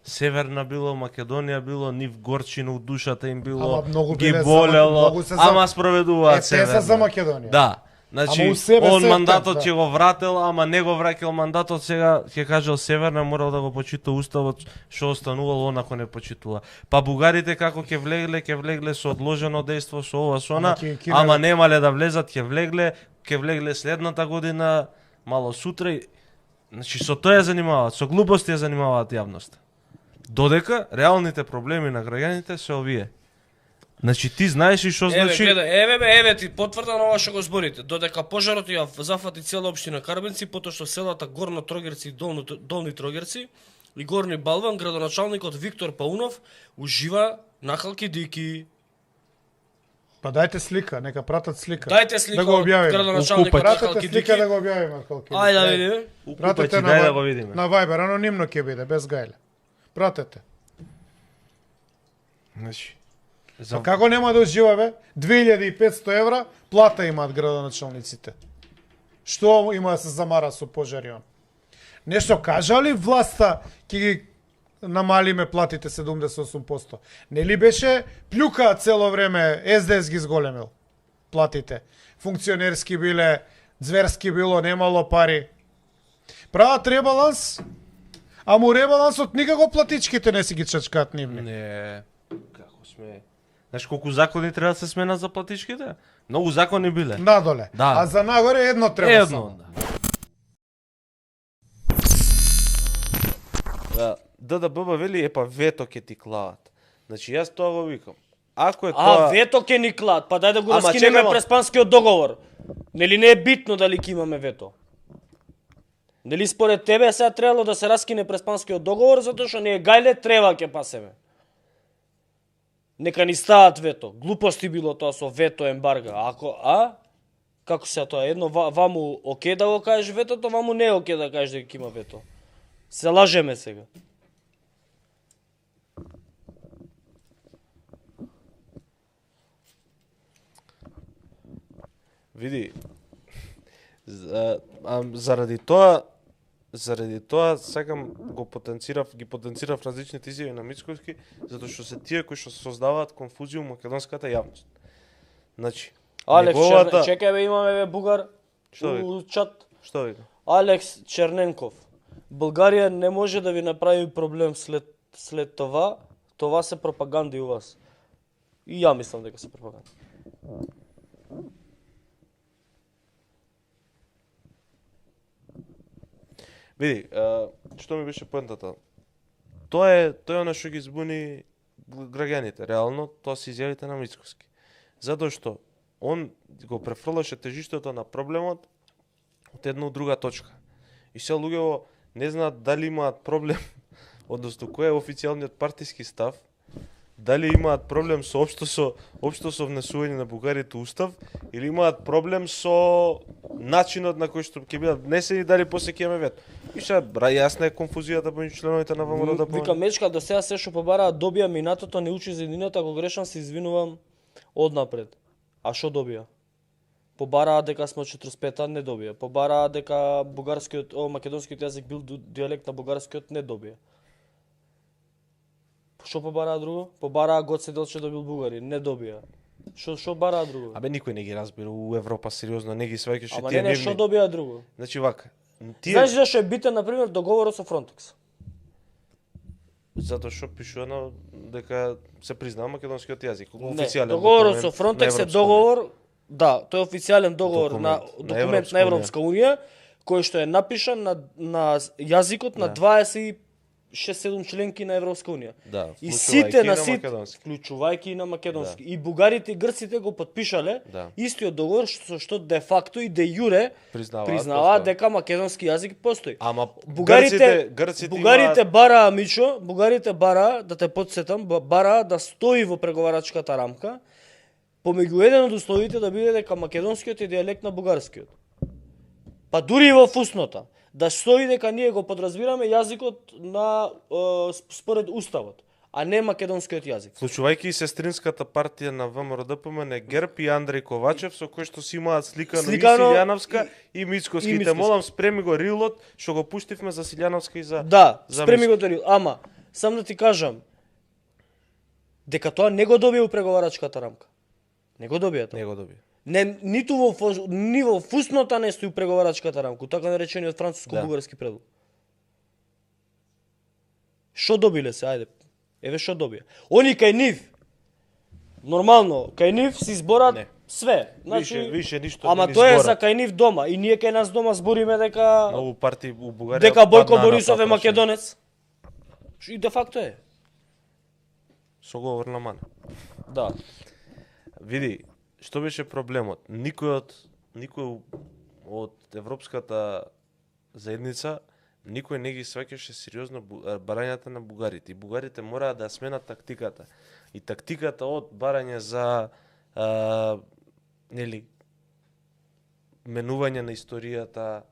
Северна било, Македонија било, нив горчина у душата им било, Ама многу ги биле болело, многу се ама спроведуваат Те се за Северна. Македонија. Да. Значи, Ама у себе он се мандатот така, ќе го вратил, ама не го враќал мандатот, сега ќе кажал Северна морал да го почита уставот, што останувало онако не почитува. Па бугарите како ќе влегле со одложено дејство, со ова, со она, Ама ќе кине- ама немале да влезат, ќе влегле следната година, мало сутра. Значи, со тоа ја занимаваат, со глупости ја занимаваат јавноста. Додека реалните проблеми на граѓаните се овие. Значи ти знаеш и што значи... Еве ти потврдам ова што го зборите. Додека пожарот ја зафати цела општина Карбенци, потоа што селата Горно Трогерци и Долни Трогерци и Горни Балван, градоначалникот Виктор Паунов ужива на халкидики. Па дајте слика, нека пратат слика. Дајте слика да го од објавиме. градоначалникот на Пратете халкидики. слика да го објавиме халкидики. Ајде да видиме. Пратете дај да го видиме. на Viber, анонимно ќе биде, без гајле. Пратете. Значи, А како нема да ужива бе? 2500 евра плата имаат градоначалниците. Што има да се замара со пожари он? Нешто кажа ли власта ќе ги намалиме платите 78%? Нели беше плюка цело време СДС ги зголемил платите? Функционерски биле, зверски било, немало пари. Прават ребаланс, а му ребалансот никако платичките не си ги чачкаат нивни. не, како сме... Знаеш колку закони треба да се сменат за платичките? Многу закони биле. Надоле. Да. А за нагоре едно треба Едно, само. да. ДДБ вели, епа вето ќе ти клават. Значи јас тоа го викам. Ако е тоа... вето ќе ни клад, па дај да го Ама раскинеме чекај, преспанскиот договор. Нели не е битно дали ќе имаме вето? Нели според тебе сега требало да се раскине преспанскиот договор затоа што не е гајле треба ќе пасеме. Нека ни стават вето. Глупости било тоа со вето ембарга. Како се тоа едно ваму окей да го кажеш ветото, ваму не е окей да кажеш дека има вето. Се лажеме сега. Види, заради тоа сакам ги потенцирав различните изјави на Мицковски, затоа што се тие кои што создаваат конфузија у македонската јавност. Значи, Алекс неговата... чекај бе, имаме бе бугар Што у чат. Што вика? Алекс Черненков. Българија не може да ви направи проблем след това. Това се пропаганди у вас. И ја мислам дека се пропаганди. Види, што ми беше поентата? Тоа е она што ги збуни граѓаните. Реално, тоа се изјавите на Мицкоски. Затоа што он го префрлаше тежиштето на проблемот од една друга точка. И се луѓето не знаат дали имаат проблем, односно кој е официјалниот партиски став, дали имаат проблем општо со внесување на бугарите устав или имаат проблем со начинот на кој што ќе бидат внесени, дали после ќе имаме вето. И ша јасна е конфузијата меѓу членовите на ВМРО да Вика Мечка до сега се што побараа добија минатото не учи за единината, ако грешам се извинувам однапред. А што добија? Побараа дека сме 45-та, не добија. Побараа дека бугарскиот, македонскиот јазик бил дијалект на бугарскиот, не добија. Што побараа друго? Побараа Гоце Делчев да бил бугарин, не добија. Што бараа друго? Абе никој не ги разбира у Европа сериозно, не ги сваќаше тие нивни. Ама не, што добија друго? Значи вака. Знаеш зашто е битен на пример договорот со Фронтекс? Затоа што пишувано дека се признава македонскиот јазик, официјален. Договорот со Фронтекс е договор, да, тој е официјален договор на документ на Европска унија, кој што е напишан на јазикот на 26-7 членки на Европска унија. Да, и сите на сите, вклучувајќи и на македонски. Да. И бугарите и грците го потпишале истиот договор што де факто и де јуре признаваат дека македонски јазик постои. Ама бугарите имаат... бараа Мичо, бугарите бараа, да те потсетам, бараа да стои во преговарачката рамка помеѓу еден од условите да биде дека македонскиот е дијалект на бугарскиот. Па дури и во фуснота да стои дека ние го подразбираме јазикот на според уставот, а не македонскиот јазик. Вклучувајќи и сестринската партија на ВМРО-ДПМН ГЕРБ и Андреј Ковачев, со кој што си имаат сликано и Силјановска и Мицкоски. Те молам, спреми го рилот што го пуштивме за Силјановска и за спреми го рилот. Ама сам да ти кажам дека тоа не го добија у преговарачката рамка. Не го добија тоа. Не го добија. Не, ниту во фуснота не стои преговарачката рамка, така наречениот француско-бугарски предлог. Што добиле се, ајде, еве што добија. Они кај нив, нормално, кај нив се изборат све. Значи, више ништо ама тоа е за кај нив дома, и ние кај нас дома збориме дека... Многу партии у Бугарија... Дека Бојко Борисов е македонец. И де факто е. Со говор на мане. Да. Види, што беше проблемот? Никој од Европската заедница, никој не ги сваќаше сериозно барањата на бугарите. И бугарите мораа да сменат тактиката. И тактиката од барање за менување на историјата,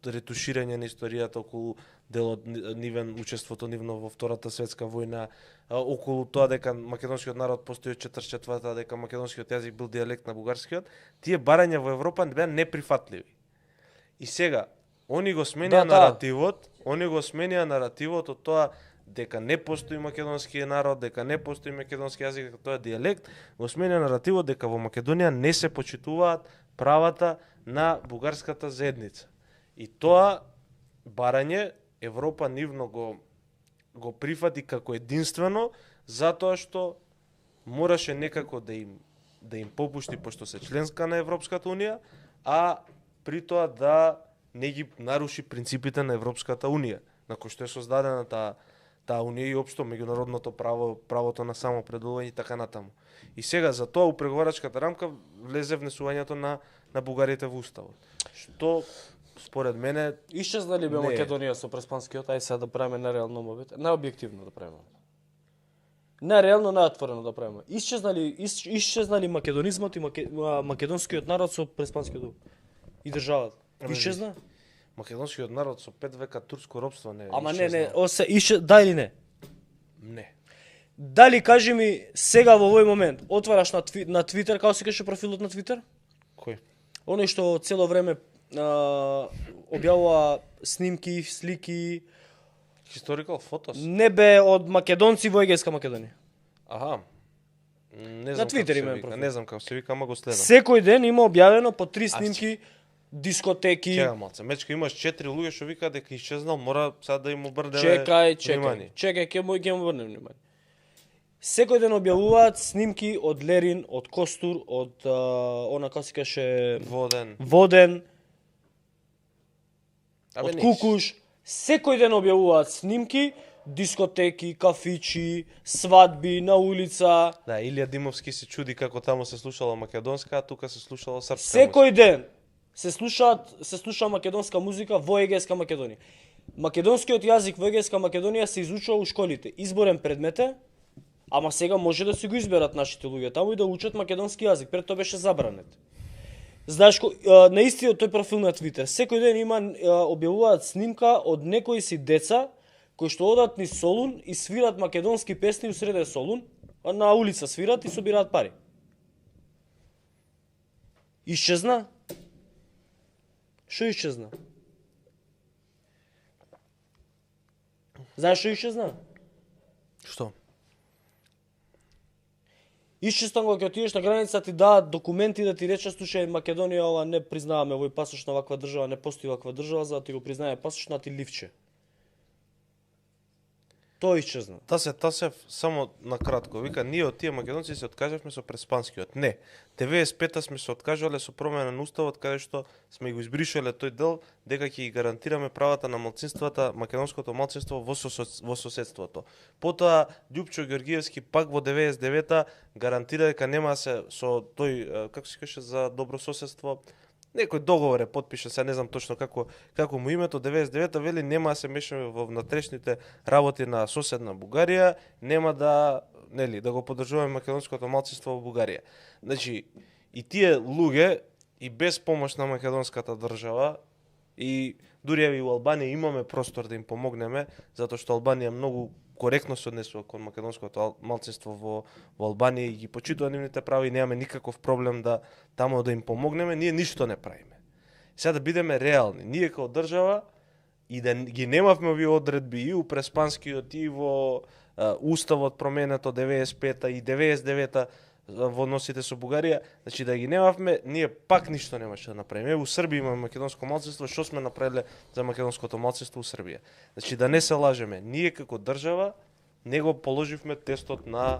ретуширање на историјата околу делот нивен, учеството нивно во Втората светска војна, околу тоа дека македонскиот народ постои од 44-та, дека македонскиот јазик бил дијалект на бугарскиот, тие барања во Европа беа неприфатливи. И сега, они го сменија наративот, од тоа дека не постои македонски народ, дека не постои македонски јазик, дека тоа е дијалект, го сменија наративот дека во Македонија не се почитуваат правата на бугарската заедница. И тоа барање Европа нивно го прифати како единствено, затоа што мораше некако да им попушти, пошто се членска на Европската унија, а при тоа да не ги наруши принципите на Европската унија, на кој што е создадена таа унија и општо меѓународното право, правото на самоопределување и така натаму. И сега за тоа у преговарачката рамка влезе внесувањето на бугарите во уставот. Што според мене исчезнали бе Македонија со преспанскиот, ај сега да правиме нереално мобет, необјективно да правиме. Нереално, неотворено да правиме. Исчезнали македонизмот и македонскиот народ со преспанскиот и државата. Исчезна? Македонскиот народ со 5 века турско робство не. Ама не, да или не? Не. Дали кажи ми сега во овој момент отвараш на Твитер, како се каже профилот на Твитер? Кој? Оној што цело време објавува снимки, слики, historical photos. Не бе од македонци во Егејска Македонија. Аха. Не знам на Твитер има профил. Не знам како се вика, ама го следам. Секој ден има објавено по 3 снимки, дискотеки. Чекај малце, мечка имаш 4 луѓе што викаат дека исчезнал, мора сега да им обрнеме внимание. Чекај, ќе му обрнеме внимание. Секој ден објавуваат снимки од Лерин, од Костур, од она како се каже Воден. Од Кукуш. Секој ден објавуваат снимки, дискотеки, кафичи, свадби на улица. Да, Илија Димовски се чуди како таму се слушала македонска, а тука се слушала српска. Секој ден се слуша македонска музика во Егејска Македонија. Македонскиот јазик во Егејска Македонија се изучува у школите. Изборен предмет е, ама сега може да си го изберат нашите луѓе таму и да учат македонски јазик. Пред тоа беше забранет. Знаеш, на истиот тој профил на Твитер, секој ден има објавуваат снимка од некои си деца кои што одат низ Солун и свират македонски песни усреде Солун, на улица свират и собираат пари. Исчезна? Што исчезна? Знаеш што исчезна? Што? Исчезна кога ќе отидеш на граница ти дадат документи да ти рече слушај Македонија ова не признаваме овој пасош на ваква држава, не постои ваква држава, за да ти го признае пасош на ти ливче. Тоа исчезна. Тасев само на кратко. Вика, ние од тие македонци се откажавме со преспанскиот. Не. 95-та сме се откажале со промена на уставот, каде што сме го избришале тој дел дека ќе ги гарантираме правата на малцинствата, македонското малцинство во соседството. Потоа Љупчо Ѓоргиевски пак во 99-та гарантира дека нема се со тој, како се каже, за добрососедство, некој договор е потпишан, се не знам точно како му името, 99-та вели нема да се мешаме во внатрешните работи на соседна Бугарија, нема да го поддржуваме македонското малцинство во Бугарија. Значи, и тие луѓе и без помош на македонската држава и дури и во Албанија имаме простор да им помогнеме, затоа што Албанија многу коректно се однесува кон македонското малцинство во Албанија и ги почитува нивните права и немаме никаков проблем да таму да им помогнеме, ние ништо не правиме. Сега да бидеме реални, ние како држава и да ги немавме овие одредби и у преспанскиот и во уставот променето 95-та и 99-та во односите со Бугарија, значи да ги немавме, ние пак ништо немаше да направиме. У Србија имаме македонско малцинство, што сме направиле за македонското малцинство у Србија? Значи да не се лажеме, ние како држава не го положивме тестот на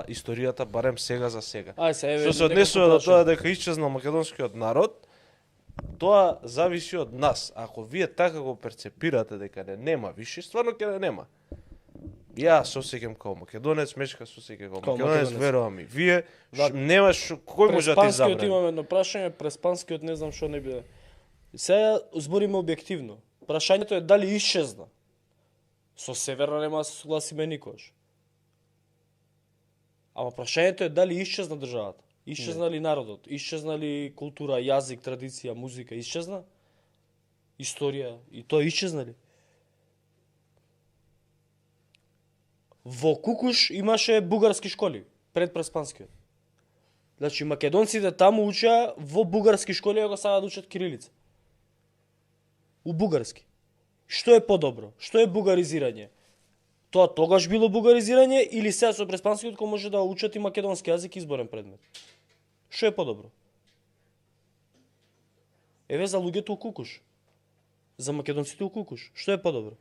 историјата барем сега за сега. Што се однесува до тоа дека исчезнал македонскиот народ, тоа зависи од нас. Ако вие така го перцепирате дека нема више, стварно ќе не нема. Ја се осеќам како македонец, Мечка се осеќа како македонец, верувам и вие, немаш кој може да ти забрани. Преспанскиот имаме едно прашање, преспанскиот не знам што не биде. Сега збориме објективно. Прашањето е дали исчезна. Со Северна нема да се согласиме никош. Ама прашањето е дали исчезна државата. Исчезна ли народот? Исчезна ли култура, јазик, традиција, музика? Исчезна? Историја? И тоа исчезна ли? Во Кукуш имаше бугарски школи, пред преспанскиот. Значи, македонците таму учеа во бугарски школи, ако сака да учат кирилица. У бугарски. Што е подобро? Што е бугаризирање? Тоа тогаш било бугаризирање или сега со преспанскиот кој може да учат и македонски јазик изборен предмет? Што е подобро? Еве за луѓето у Кукуш. За македонците у Кукуш. Што е подобро?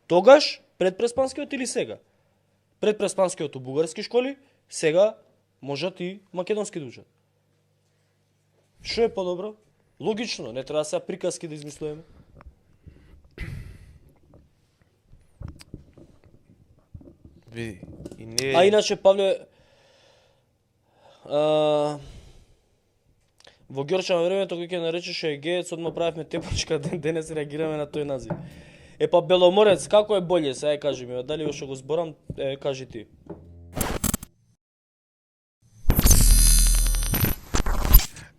Тогаш, пред преспанскиот или сега? Пред преспанскиот у бугарски школи, сега можат и македонски да учат. Што е подобро? Логично, не треба сега приказки да измислуваме. Види, и не... А иначе, Павле, во Ѓорча на времето кој ќе наречеше геец, одма правевме тепачка, денес реагираме на тој назив. Е па Беломорец, како е болje, сега кажи ми, дали уште го зборам, кажи ти.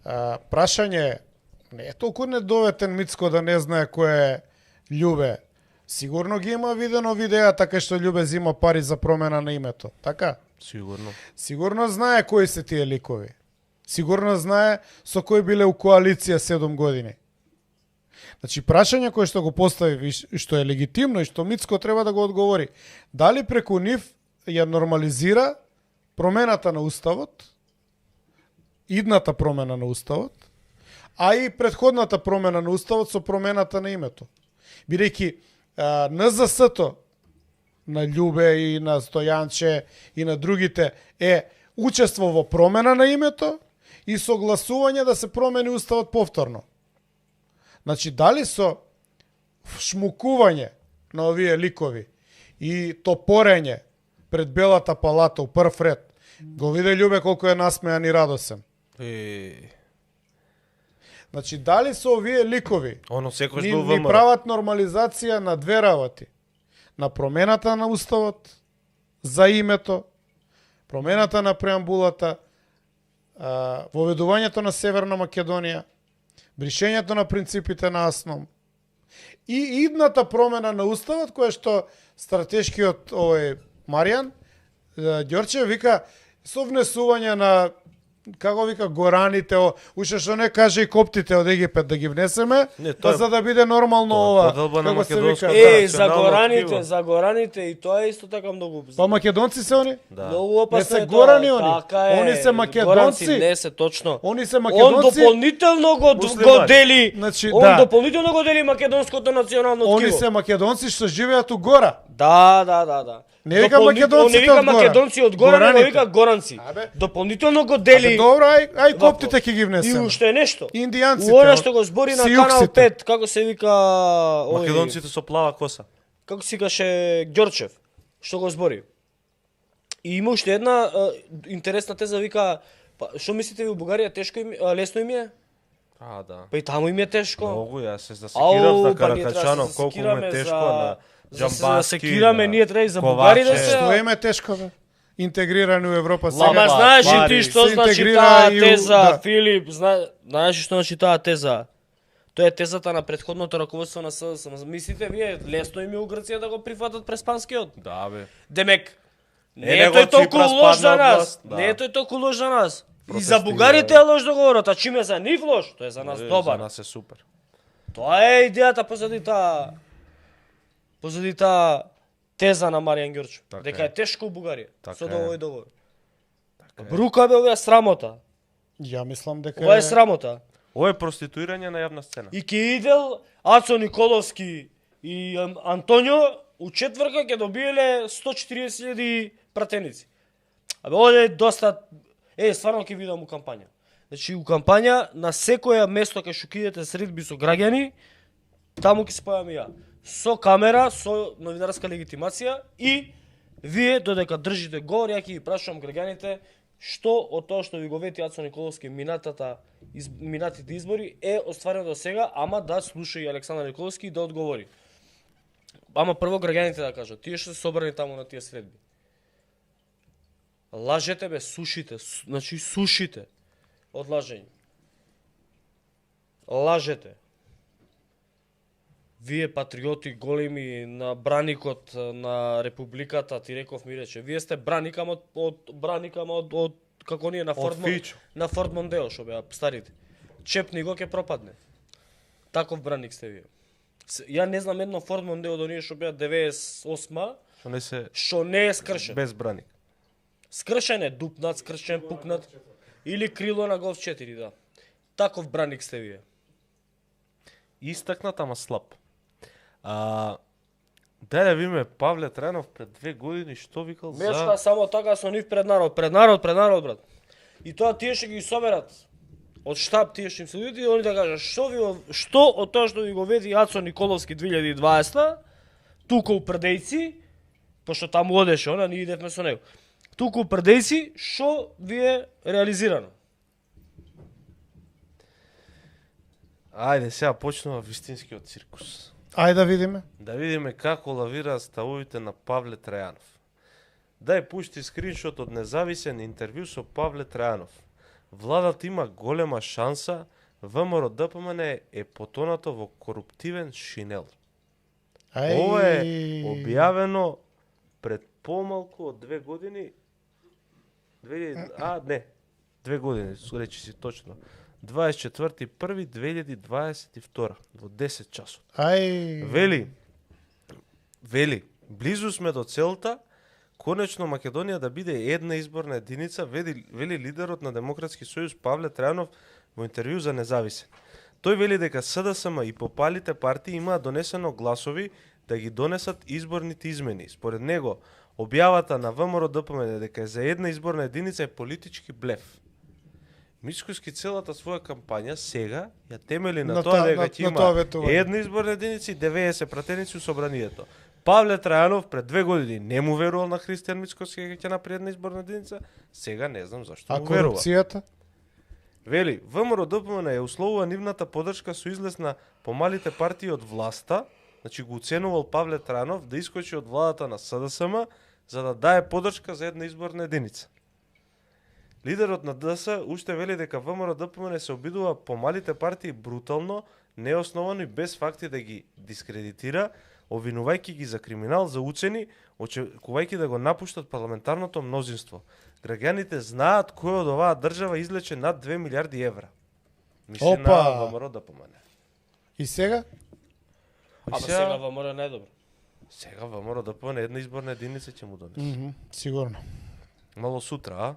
Прашање, не е толку недоветен Мицко да не знае кој е Љубе. Сигурно ги има видено видеа така што Љубе зима пари за промена на името, така? Сигурно. Сигурно знае кои се тие ликови. Сигурно знае со кој биле у коалиција 7 години. Значи, прашање кое што го постави, што е легитимно и што Мицко треба да го одговори, дали преку нив ја нормализира промената на Уставот, идната промена на Уставот, а и предходната промена на Уставот со промената на името. Бидејќи НЗС-то на Љубе и на Стојанче и на другите е учество во промена на името и согласување да се промени Уставот повторно. Значи, дали со шмукување на овие ликови и топорење пред Белата палата у прв ред, го виде Љубе колку е насмејан и радосен. Значи, дали со овие ликови Оно секој ни, бил ни ВМРО. прават нормализација на две работи. На промената на уставот за името, промената на преамбулата, воведувањето на Северна Македонија, бришењето на принципите на АСНОМ и идната промена на уставот, која што стратешкиот Маријан Ѓорчев вика со внесување на, како вика, гораните, уште што не каже и коптите од Египет да ги внесеме, Не, па тоа е- за да биде нормално тоа е ова, поделба на како се македонско вика. право. за национално гораните, ткиво. за гораните и тоа е исто така многу. Па македонци се они? Да. Многу Не опасно се е тоа. горани они. Така е. Они се македонци. Горанци, не се точно. Они се Он македонци. дополнително го Муслимани. дели. Значи, Он да. дополнително го дели македонското национално ткиво. Они се македонци што живеат у гора. Да. Не вика македонците Он не вика од гора. македонци од гора, него Гораните. вика горанци. Абе. Дополнително го Абе, дели. добро, ај Вако. коптите ќе ги И внесеме. уште нешто. Индијанците. У она што го збори на Канал сијуксите. 5, како се вика овој, Македонците со плава коса. како се викаше Ѓорчев, што го збори. И има уште една интересна теза, вика, па што мислите ви у Бугарија тешко им, лесно им е? Да. Па и таму им е тешко. Многу, јас се засекирав на па ние треба да Каракачанов, се колку му засекираме е тешко за- на за се Џамбаски. засекираме, ние треба и за Коваче. Бугари да се- Што им е тешко, бе? Интегрирани у Европа сега. Ама знаеш ли Мари, ти што се значи интегрира таа и у- теза, да. Филип? Знаеш ли што значи таа теза? Тоа е тезата на претходното раководство на СДСМ. Мислите вие лесно им е у Грција да го прифатат прespанскиот? Да, бе. Демек, не Еле е го тој толку Ципрас лош за падна од нас. власт, да. Не е тој толку лош за нас. И за Протестира, бугарите е лош да говорат, а чим е за нив лош, тоа е за нас За добар. нас е супер. Тоа е идејата позади таа теза на Маријан Ѓорчев, Така дека е. е тешко у Бугарија Така со е. овој договор. Брука бе, ова е срамота. Ја мислам дека Ова е срамота. Ова е проституирање на јавна сцена. И ќе идел Ацо Николовски и Антонио у четврка ќе добиеле 140.000 пратеници. Абе, овде е доста... стварно ќе видам у кампања. Значи, у кампања, на секоја место кај што ќе идете средби со граѓани, таму ќе се појавам и ја. Со камера, со новинарска легитимација и вие, додека држите говор, ја ќе ги прашувам граѓаните што од тоа што ви го вети Ацо Николовски минатите избори е остварено до сега, ама да слуша и Александар Николовски и да одговори. Ама прво граѓаните да кажат, тие што се собрани таму на тие средби. Лажете бе, сушите, значи сушите од лажење. Лажете. Вие патриоти големи на браникот на републиката, ти реков ми рече, вие сте браник ама од како ние на Форд Фичо. на Форд Мондео што беа старите. Чепни го ќе пропадне. Таков браник сте вие. Ја не знам едно Форд Мондео од оние што беа 98-ма, што не е скршен. Без браник. Скршен е, дупнат, скршен, пукнат. Или крило на Голф 4, да. Таков браник сте вие. Истакнат, ама слаб. Дај да видиме Павле Трајанов пред 2 години што викал за... Мечка само така со нив пред народ, брат. И тоа тие што ги соберат од штаб, тие што им се луѓето и они да кажат што од тоа што ви го веди Ацо Николовски 2020 тука у Прдејци, пошто таму одеше, ние идевме со него. Тука у Прдејци, што ви е реализирано? Ајде, сега почнува вистинскиот циркус. Ајде да видиме. Да видиме како лавира ставовите на Павле Трајанов. Дај пушти скриншот од независен интервју со Павле Трајанов. Владата има голема шанса, ВМРО ДПМН е потонато во коруптивен шинел. Ова е објавено пред помалку од 2 години. 2 години, речи си точно. 24.1.2022 во 10 часот. Вели, близу сме до целта, конечно Македонија да биде една изборна единица, вели лидерот на Демократски сојуз Павле Трајанов во интервју за Независен. Тој вели дека СДСМ и попалите партии имаат донесено гласови да ги донесат изборните измени. Според него, објавата на ВМРО ДПМН дека е за една изборна единица е политички блеф. Мицкоски целата своја кампања сега ја темели на На тоа та- дека на- ќе на има тоа ветување. една изборна единица и 90 пратеници у собранието. Павле Трајанов пред 2 години не му верувал на Христијан Мицкоски дека ќе направи една изборна единица, сега не знам зашто А му верува. корупцијата? Вели, ВМРО ДПМН ја условува нивната подршка со излез на помалите партии од власта, значи го уценувал Павле Трајанов да искочи од владата на СДСМ за да дае подршка за една изборна единица. Лидерот на ДС уште вели дека ВМРО ДПМН се обидува помалите партии брутално, неосновано и без факти да ги дискредитира, обвинувајќи ги за криминал, за уцени, очекувајќи да го напуштат парламентарното мнозинство. Граѓаните знаат кој од оваа држава излече над 2 милиарди евра. Мисли на Опа! ВМРО ДПМН. И сега? Ама сега ВМРО е најдобро. Сега ВМРО ДПМН една изборна единица ќе му донесе. Сигурно. Мало сутра, а?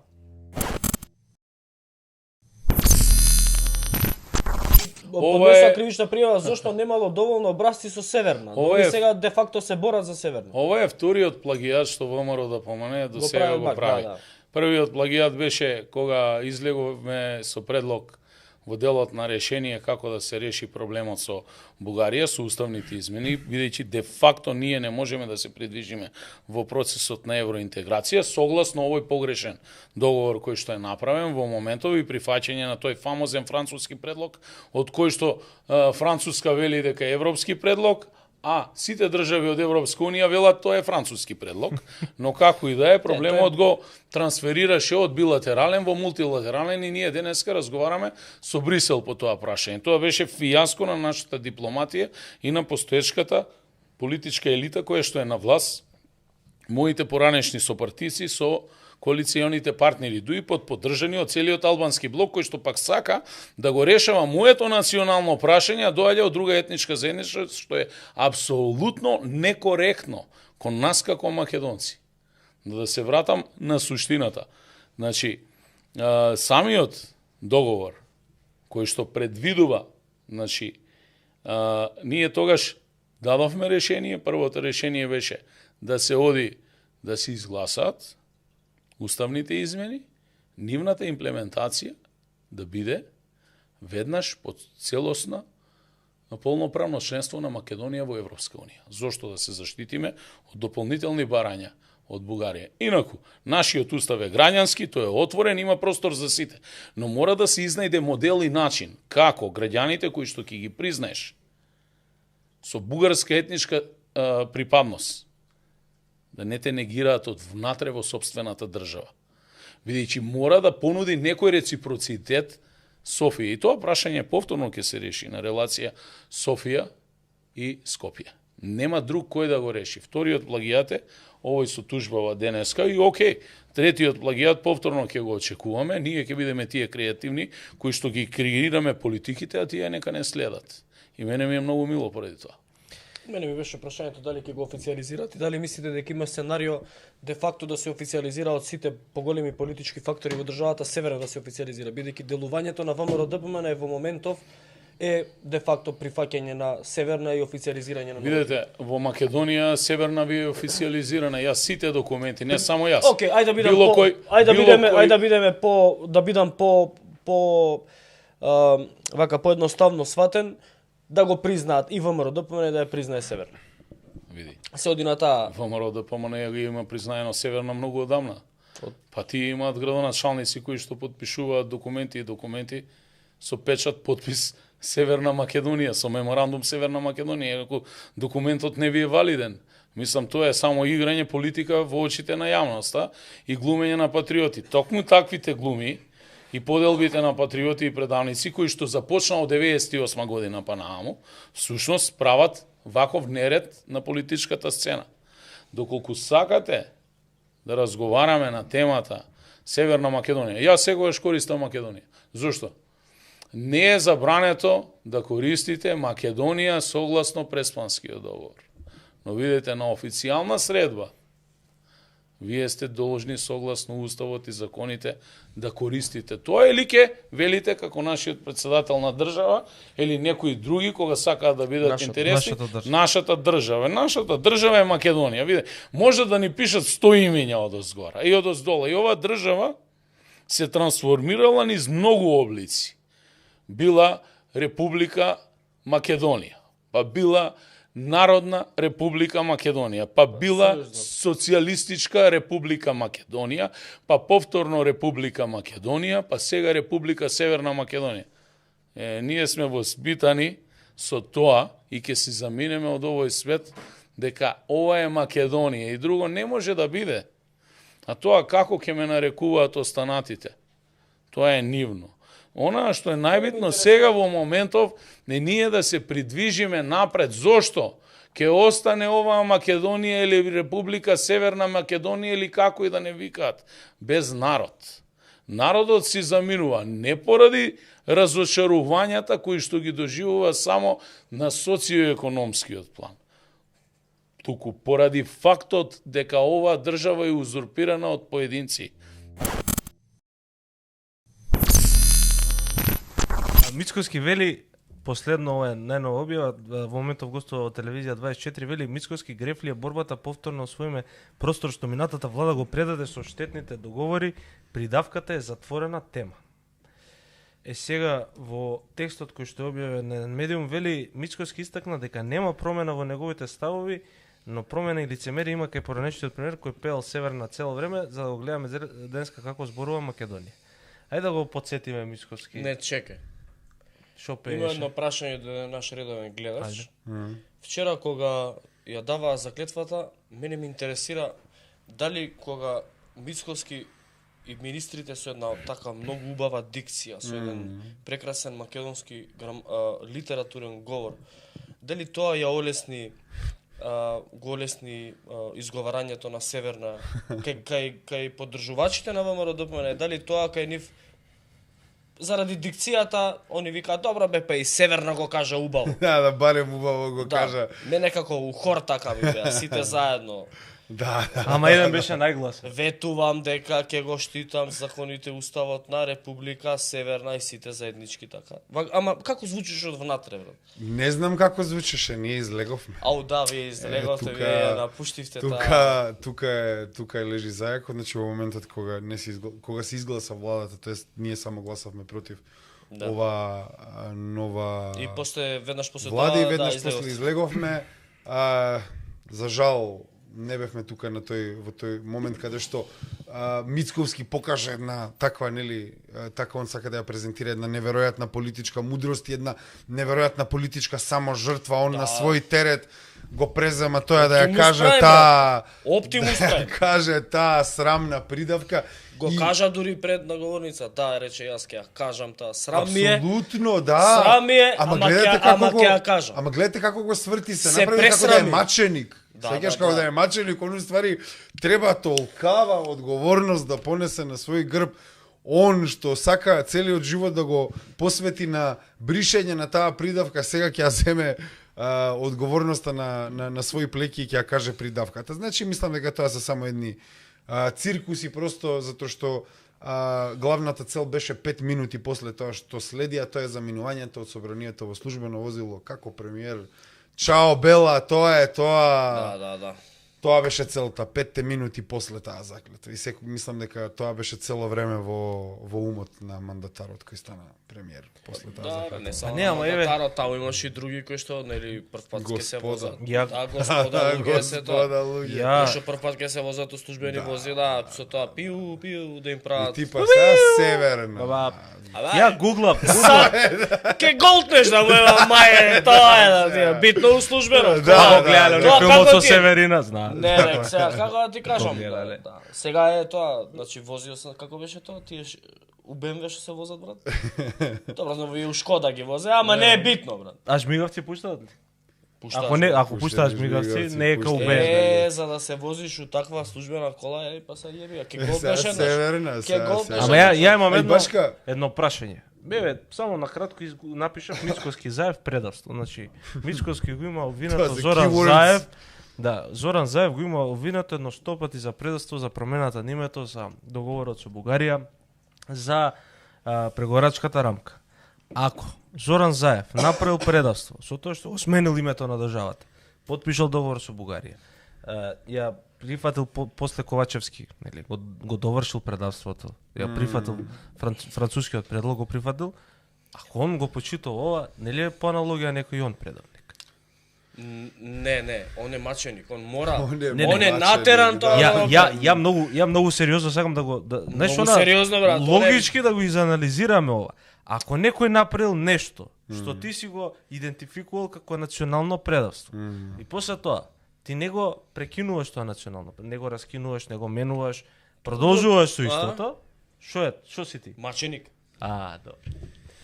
Поднеса кривична пријава зошто немало доволно образци со Северна. Ова е- Они сега де факто се борат за Северна. Ова е вториот плагијат што ВМРО да помане до сега прави го Бак, прави. да. Првиот плагијат беше кога излеговме со предлог во делот на решение како да се реши проблемот со Бугарија, со уставните измени, бидејќи де факто ние не можеме да се придвижиме во процесот на евроинтеграција, согласно овој погрешен договор кој што е направен во моментов и прифаќање на тој фамозен француски предлог, од кој што Француска вели дека е европски предлог, а сите држави од Европска унија велат тоа е француски предлог, но како и да е, проблемот го трансферираше од билатерален во мултилатерален и ние денеска разговараме со Брисел по тоа прашање. Тоа беше фијаско на нашата дипломатија и на постоечката политичка елита која што е на власт, моите поранешни сопартици со коалиционите партнери, дуи поддржани од целиот албански блок, кој што пак сака да го решава моето национално прашање, а доаѓа од друга етничка заедница, што е апсолутно некоректно кон нас како македонци. Да се вратам на суштината. Значи, самиот договор, кој што предвидува, значи, ние тогаш дадовме решение, првото решение беше да се оди да се изгласаат уставните измени, нивната имплементација да биде веднаш под целосна полноправно членство на Македонија во Европска унија. Зошто да се заштитиме од дополнителни барања од Бугарија. Инаку, нашиот устав е граѓански, тој е отворен, има простор за сите, но мора да се изнајде модел и начин како граѓаните кои што ќе ги признаеш со бугарска етничка припадност да не те негираат од внатре во собствената држава. Бидејќи мора да понуди некој реципроцитет Софија. И тоа прашање повторно ќе се реши на релација Софија и Скопје. Нема друг кој да го реши. Вториот плагијат е овој со тужбава денеска и окей. Третиот плагијат повторно ќе го очекуваме. Ние ќе бидеме тие креативни кои што ги креираме политиките, а тие нека не следат. И мене ми е многу мило поради тоа. Мене ми беше прашањето дали ќе го официализират и дали мислите дека има сценарио де факто да се официализира од сите поголеми политички фактори во државата Северна да се официализира, бидејќи делувањето на ВМРО ДПМН во моментов е де факто прифаќање на Северна и официализирање на Видете, во Македонија Северна ви е официализирана, јас сите документи, не само јас. Океј, ајде да бидеме вака поедноставно сватен, да го признаат и ВМРО ДПМН да ја признае Северна. Види. Се оди на таа ВМРО ДПМН ја ги има признаено Северна многу одамна. Па тие имаат градоначалници кои што подпишуваат документи со печат подпис Северна Македонија, со меморандум Северна Македонија, ако документот не ви е валиден. Мислам, тоа е само играње политика во очите на јавноста и глумење на патриоти. Токму таквите глуми и поделбите на патриоти и предавници кои што започна од 98 година па нааму, всушност прават ваков неред на политичката сцена. Доколку сакате да разговараме на темата Северна Македонија, јас секогаш користам Македонија. Зошто? Не е забрането да користите Македонија согласно Преспанскиот договор. Но видите, на официјална средба, вие сте должни согласно уставот и законите да користите тоа или ке велите како нашиот председател на држава или некои други кога сакаат да бидат интересни. Нашата држава. Нашата држава е Македонија. Видите, може да ни пишат 100 имења од озгора и од оздола. И оваа држава се трансформирала низ многу облици. Била Република Македонија, па била Народна Република Македонија, па била Социјалистичка Република Македонија, па повторно Република Македонија, па сега Република Северна Македонија. Ние сме воспитани со тоа и ќе си заминеме од овој свет дека ова е Македонија и друго не може да биде. А тоа како ќе ме нарекуваат останатите? Тоа е нивно. Она што е најбитно сега во моментов не ние да се придвижиме напред. Зошто? Ке остане оваа Македонија или Република Северна Македонија или како и да не викаат. Без народ. Народот си заминува не поради разочарувањата кои што ги доживува само на социоекономскиот план, туку поради фактот дека оваа држава е узурпирана од поединци. Мицкоски вели, последно ова е најнова објава, во моментов гостува од телевизија 24, вели Мицкоски грефлија борбата повторно освоиме простор што минатата влада го предаде со штетните договори, придавката е затворена тема. Сега во текстот кој што е објавен на медиум вели Мицкоски истакна дека нема промена во неговите ставови, но промена и лицемери има кај поранешниот премиер кој пеел Северна цело време за да го гледаме денеска како зборува Македонија. Ајде да го потсетиме Мицкоски. Не, чекај. Шо пееше? Има едно прашање до наш редовен гледач. Вчера кога ја даваа заклетвата, мене ме интересира дали кога Мицкоски и министрите со една така многу убава дикција, со еден прекрасен македонски литературен говор, дали тоа ја олесни изговарањето на Северна кај поддржувачите на ВМРО-ДПМН, дали тоа кај нив заради дикцијата, они викаат добро бе, па и Северна го кажа убаво. Да, барем убаво го кажа. Не некако у хор така би беа, сите заедно. Да. Ама еден беше најгласен. Ветувам дека ќе го штитам законите уставот на Република Северна и сите заеднички така. Ама како звучеше од внатре, брат? Не знам како звучеше, ние излеговме. Ау да, вие излеговте, вие ја напуштивте таа. Тука е лежи зајакот, значи во моментот кога се изгласа владата, тоест ние само гласавме против ова нова и после веднаш после влада и тоа веднаш после излеговме. За жал не бевме тука во тој момент каде што Мицковски покаже една таква, нели, така он сака да ја презентира една неверојатна политичка мудрост и една неверојатна политичка саможртва, он на свој терет го презема тоа да ја каже таа Оптимус каже таа срамна придавка. Го кажа дури пред наговорница, да, рече јас ќе ја кажам таа срам ми е. Апсолутно, да. Срам ми е, ама ќе ја кажам. Ама гледате како го сврти, се направи како да е маченик. Сеќаш како да е маченик, он ствари треба толкава одговорност да понесе на свој грб. Он што сака целиот живот да го посвети на бришење на таа придавка, сега ќе ја земе одговорноста на своји плеки и ќе ја каже придавката. Значи, мислам дека тоа се само едни циркуси, просто затоа што главната цел беше 5 минути после тоа што следи, а тоа е заминувањето од собранието во службено возило како премиер. Чао, Бела, тоа е тоа. Да. Тоа беше целта, 5 минути после таа заклетва. И секој мислам дека тоа беше цело време во умот на мандатарот кој стана премиер после таа заклетва. Не само мандатарот, таму имаше и други кои што нели прв пат ќе се возат. Да, господа луѓе се тоа. Ја што прв пат ќе се возат у службени возила, со тоа пиу да им прават. И типа сега Северна. Ја гуглав. Ке голтнеш да му маје, тоа е битно у службено. Да, гледале филмот со Северина, знаа. Не, сега како да ти кажам. Сега е тоа, значи возио се, како беше тоа, тие у БМВ што се возат, брат? Добро, но и у Шкода ги возе, ама не е битно, брат. А жмигавци пуштаат ли? Ако пуштаат жмигавци, не е као БМВ. За да се возиш у таква службена кола, па се јеби, ке голтнеш еднаш. Ама ја имам едно прашање. Бебе, само на кратко напишав Мицкоски Заев предавство. Значи, Мицкоски го има обвинато Зоран Заев. Да, Зоран Заев го има обвинато едно 100 пати за предавство, за промената на името, за договорот со Бугарија, за преговарачката рамка. Ако Зоран Заев направил предавство со тоа што го сменил името на државата, потпишал договор со Бугарија, ја прифатил после Ковачевски, нели, го довршил предавството. Ја прифатил францускиот предлог го прифатил. Ако он го почитал ова, нели е по аналогија некој он предавник? Не, он е маченик, он мора. Он е натеран тоа. Ја многу сериозно сакам да го знаеш она. Сериозно брат. Логички да го изанализираме ова. Ако некој направил нешто што ти си го идентификувал како национално предавство. И после тоа ти не го прекинуваш тоа национално, не го раскинуваш, не го менуваш, продолжуваш со истото. Што си ти? Маченик. Добро.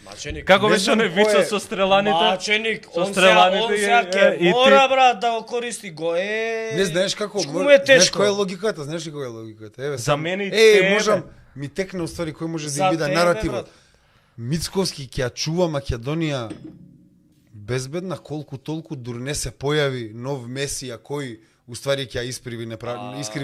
Маченик. Како беше оној вицот со стреланите? Маченик, он ќе мора брат да го користи го Не знаеш како, знаеш која е логиката, знаеш ли која е логиката? Еве, за мене можам ми текне уствари кој може да биде наративот. Мицковски ќе ја чува Македонија безбедна колку толку дур не се појави нов месија кој уствари ќе ја искриви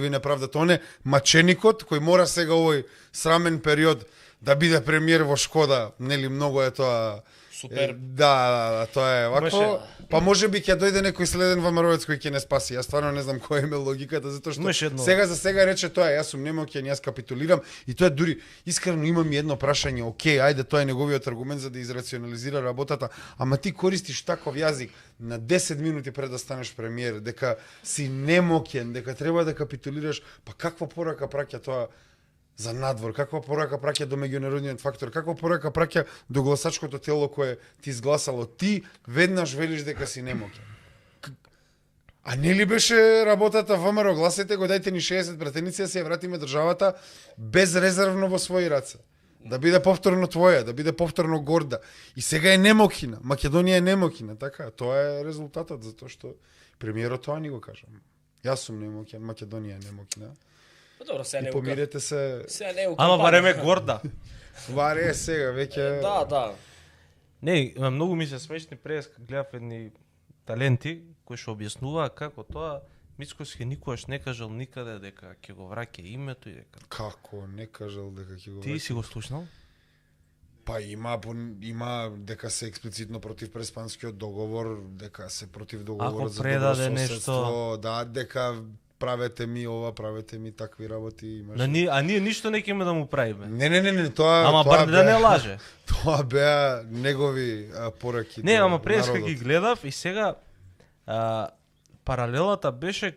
неправдата. Он е маченикот кој мора сега овој срамен период да биде премиер во Шкода, нели многу е тоа. Супер. Да, тоа е вако. Па можеби ќе дојде некој следен ВМРО-ец кој ќе не спаси. Јас стварно не знам која е логиката, затоа што сега за сега рече тоа, јас сум немоќен, јас капитулирам и тоа дури искрено имам едно прашање, окей, ајде тоа е неговиот аргумент за да израционализира работата, ама ти користиш таков јазик на 10 минути пред да станеш премиер, дека си немоќен, дека треба да капитулираш, па каква порака праќа тоа за надвор, каква порака праќа до меѓународниот фактор, каква порака праќа до гласачкото тело кое ти изгласало, ти веднаш велиш дека си немоќен. А не ли беше работата ВМРО, гласете го, дајте ни 60 пратеници да се вратиме државата безрезервно во своји раце. Да биде повторно твоја, да биде повторно горда. И сега е немокина, Македонија е немокина, така, тоа е резултатот, затоа што премиерот тоа ни го кажам. Јас сум немоќен, Македонија е немокина. Добро, се не помирете се. Ама барем е горда. Варе сега веќе. Да. Не, многу ми се смешни прес гледав едни таленти кои што објаснуваа како тоа Мицковски никогаш не кажал никаде дека ќе го враќа името и дека. Како не кажал дека ќе го враќа? Ти си го слушнал? Па има дека се експлицитно против Преспанскиот договор, дека се против договорот за добро соседство, да, дека правете ми ова, правете ми такви работи, имаш. А ние ништо не ќе да му правиме. Не, тоа. Ама бар да не лаже. Тоа беа негови пораки. Не, ама преска ги гледав и сега паралелата беше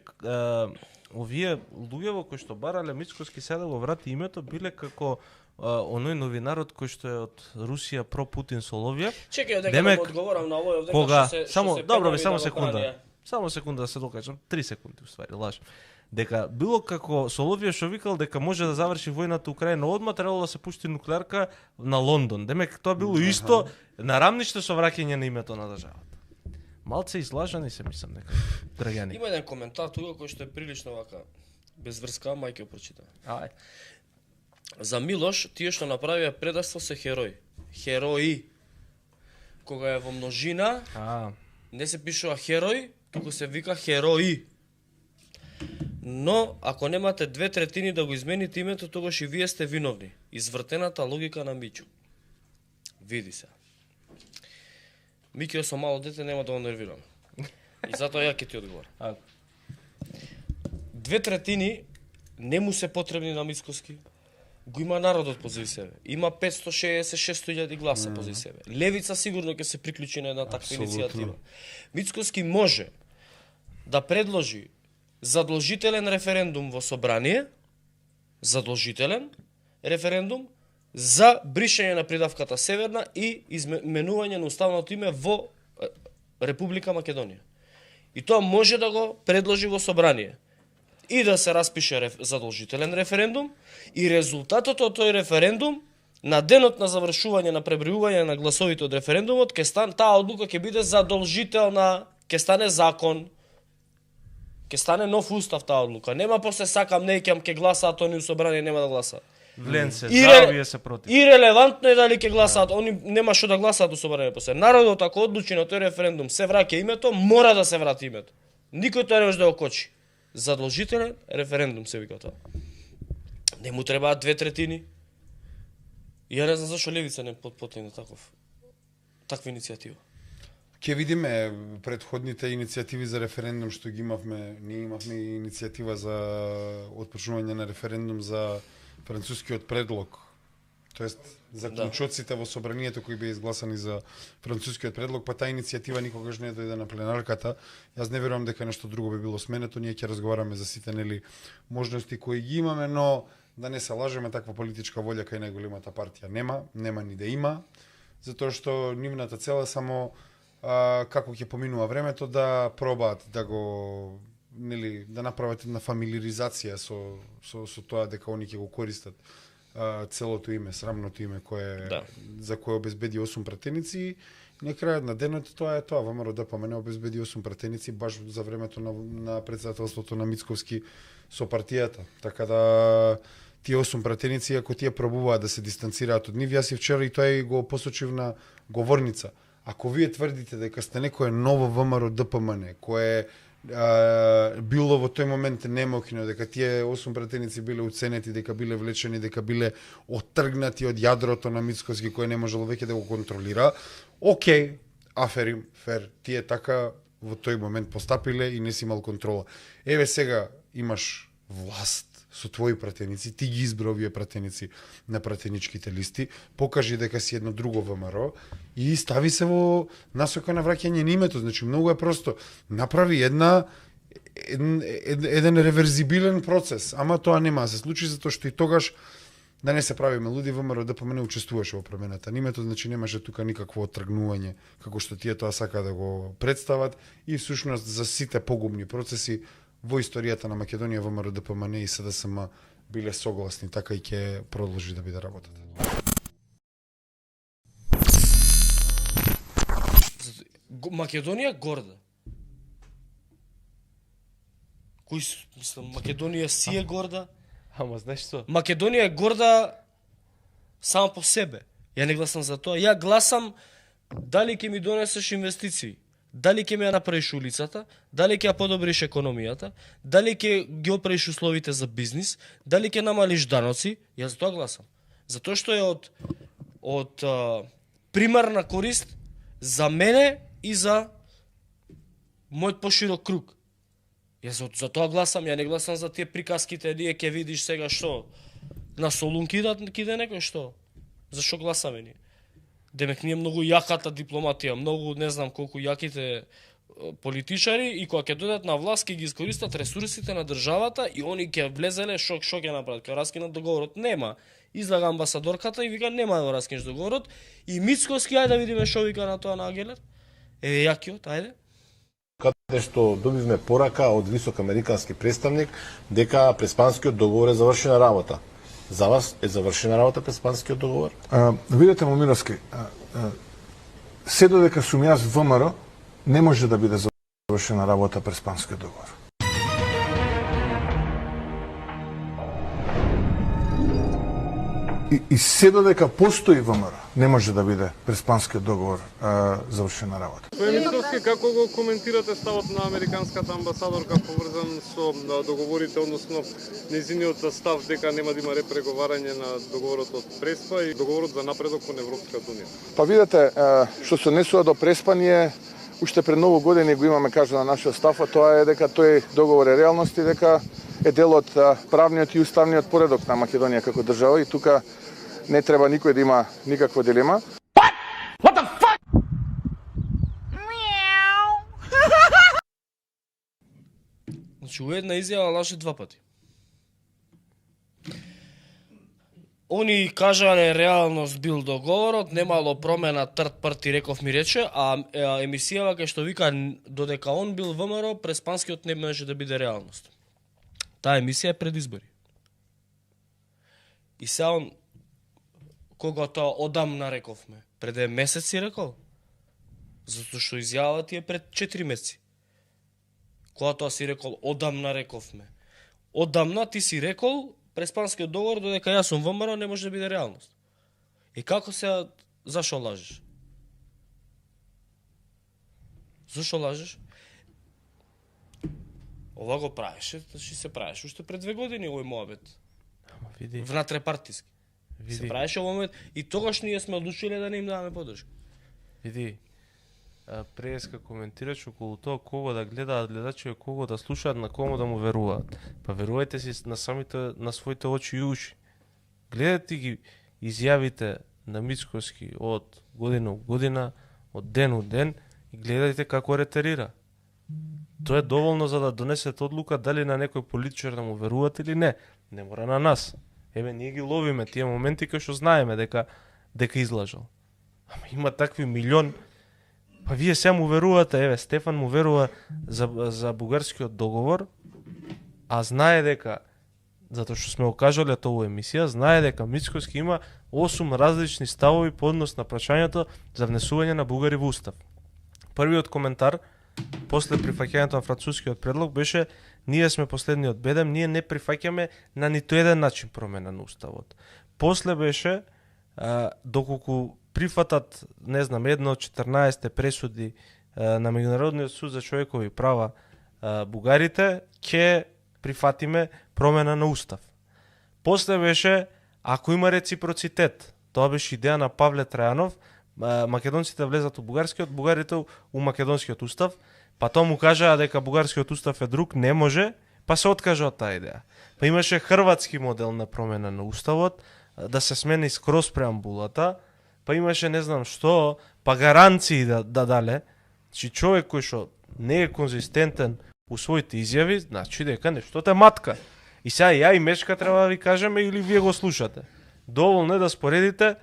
овие луѓе кои што барале Мицковски сега го врати името биле како оној новинарот кој што е од Русија про Путин Соловјев. Чекај дека да одговорам на овој овде кога Само секунда да се докажам, 3 секунди уствари, лаж. Дека било како Соловјев што викал дека може да заврши војната Украина одма, требало да се пушти нуклеарка на Лондон. Демек тоа било исто на рамниште со враќање на името на државата. Малце излажани се мислам дека граѓани. Има еден коментар тука кој што е прилично вака без врска, мајке прочита. За Милош тие што направија предавство се херои. Кога е во множина, не се пишува херој, туку се вика херои. Но, ако немате 2/3 да го измените името, тогаш и вие сте виновни. Извртената логика на Мичо. Види се. Микио со мало дете нема да го нервираме. И затоа ја ќе ти одговорам. 2/3 не му се потребни на Мицковски. Го има народот позади себе. Има 566.000 гласа позади себе. Левица сигурно ќе се приклучи на една таква иницијатива. Мицковски може да предложи задолжителен референдум во собрание, за бришење на придавката Северна и изменување на уставното име во Република Македонија. И тоа може да го предложи во собрание. И да се распише задолжителен референдум и резултатот од тој референдум на денот на завршување на пребројување на гласовите од референдумот таа одлука ќе биде задолжителна, ќе стане закон. Ќе стане нов устав таа одлука. Нема после сакам, неќам, ќе гласаат, они у собрание нема да гласаат. Влен се, вие се против. Ирелевантно е дали ќе гласаат, они нема што да гласаат у собрание после. Народот ако одлучи на тој референдум се враќа името, мора да се врати името. Никој тоа не може да го кочи. Задолжителен референдум се вика тоа. Не му требаат 2/3. Ја не знам зашо левица не потпотегне таква иницијатива. Ќе видиме претходните иницијативи за референдум што ги имавме. Ние имавме иницијатива за отпочнување на референдум за францускиот предлог. Тоест, заклучоците во собранието кои беа изгласани за францускиот предлог, па таа иницијатива никогаш не дојде на пленарката. Јас не верувам дека нешто друго би било сменето. Ние ќе разговараме за сите можности кои ги имаме, но да не се лажеме, таква политичка волја кај најголемата партија нема ни да има, затоа што нивната цел е само како ќе поминува времето да пробаат да го да направат една фамилиаризација со тоа дека они ќе го користат целото име, срамното име за кое обезбеди 8 пратеници. На крајот на денот тоа е тоа. ВМРО ДПМН обезбеди 8 пратеници баш за времето на председателството на Мицковски со партијата. Така да тие 8 пратеници, ако тие пробуваат да се дистанцираат од нив, јас и вчера и тој го посочив на говорница. Ако вие тврдите дека сте некое ново ВМРО ДПМН, кое било во тој момент немокно, дека тие 8 пратеници биле уценети, дека биле влечени, дека биле оттргнати од јадрото на Мицковски, кој не можело веќе да го контролира, окей, аферим, фер, тие така во тој момент постапиле и не си имал контрола. Еве сега имаш власт со твои пратеници, ти ги избра овие пратеници на пратеничките листи, покажи дека си едно друго ВМРО и стави се во насока на враќање на името. Значи, многу е просто. Направи еден реверзибилен процес, ама тоа нема да се случи, затоа што и тогаш, да не се правиме луди, ВМРО ДПМН учествуваше во промената на името, значи немаше тука никакво оттргнување, како што тие тоа сака да го представат, и всушност за сите погубни процеси во историјата на Македонија ВМРО ДПМН и СДСМ биле согласни, така и ќе продолжи да биде работата. Македонија горда. Македонија си е горда. Ама знаеш што? Македонија е горда само по себе. Ја не гласам за тоа. Ја гласам дали ќе ми донесеш инвестиции, дали ќе ми ја направиш улицата, дали ќе ја подобриш економијата, дали ќе ги оправиш условите за бизнис, дали ќе намалиш даноци. Ја за тоа гласам. Затоа што е од примерна корист за мене и за мојот поширок круг. Јас за тоа гласам, ја не гласам за тие приказките, ние ќе видиш сега што на Солун киде некој што. Зашо гласаме ние? Демек ние многу јаката дипломатија, многу не знам колку јаките политичари, и кога ќе дојдат на власт ќе ги искористат ресурсите на државата и они ќе влезеле што ќе направат, ќе раскинат договорот. Нема. Излага амбасадорката и вика нема да го раскинеш договорот, и Мицковски ајде да видиме што вика на тоа на Агелер. Еве јакиот, ајде. Каде што добивме порака од висок американски представник дека Преспанскиот договор е завршена работа. За вас е завршена работа Преспанскиот договор? Видете, Момировски, се додека сум јас ВМРО, не може да биде завршена работа Преспанскиот договор. И се додека постои ВМРО, не може да биде Преспанскиот договор завршена работа. Господин Мицковски, како го коментирате ставот на американската амбасадорка поврзан со договорите, односно нејзиниот став дека нема да има репреговарање на договорот од Преспа и договорот за напредок кон Европската унија? Па видете, што се однесува до Преспа, ние уште пред многу години го имаме кажано на нашиот став, а тоа е дека тој договор е реалност и дека е дел од правниот и уставниот поредок на Македонија како држава, и тука не треба никој да има никаква дилема. What the fuck? Значи, у една изјава лаже два пати. Они кажале реалност бил договорот, немало промена, трд парти реков ми рече, а емисијава кај што вика додека он бил ВМРО, Преспанскиот не може да биде реалност. Таа емисија е пред избори. И сега он, кога тоа одамна рековме, пред месеци рекол, затоа што изјавата ти е пред 4 месеци. Кога тоа си рекол, одамна рековме. Одамна ти си рекол, Преспанскиот договор, додека јас сум ВМРО, не може да биде реалност. И како се, зашо лажеш? Зашо лажеш? Ова го правеше, значи се правеше уште пред 2 години овој моабет. Внатрепартиски. Се правеше овој момент и тогаш ние сме одлучиле да не им даваме поддршка. Види, преска коментираш околу тоа кого да гледаат гледачи, кого да слушаат, на кому да му веруваат. Па верувајте си на своите очи и уши. Гледате ги изјавите на Мицкоски од година у година, од ден у ден и гледајте како ретерира. Тоа е доволно за да донесете одлука дали на некој политичар да му верувате или не. Не мора на нас. Еве, ние ги ловиме тие моменти кај што знаеме дека излажал. Ама има такви милион. Па вие сега му верувате, еве, Стефан му верува за бугарскиот договор, а знае дека, затоа што сме окажале тоа во емисија, знае дека Мицкоски има 8 различни ставови по однос на прашањето за внесување на бугари во устав. Првиот коментар после прифаќањето на францускиот предлог беше: ние сме последниот бедем, ние не прифаќаме на ниту еден начин промена на уставот. После беше доколку прифатат, не знам, една од 14 пресуди на Меѓународниот суд за човекови права бугарите, ќе прифатиме промена на устав. После беше, ако има реципроцитет, тоа беше идеја на Павле Трајанов, македонците влезат у бугарскиот, бугарите у македонскиот устав, па тоа му кажаа дека бугарскиот устав е друг, не може, па се откажа од таа идеја. Па имаше хрватски модел на промена на уставот, да се смени скроз преамбулата, па имаше не знам што, па гаранции да дале, че човек кој што не е конзистентен у своите изјави, значи дека нешто те матка. И сега ја и Мечка треба да ви кажеме или вие го слушате. Доволно е да споредите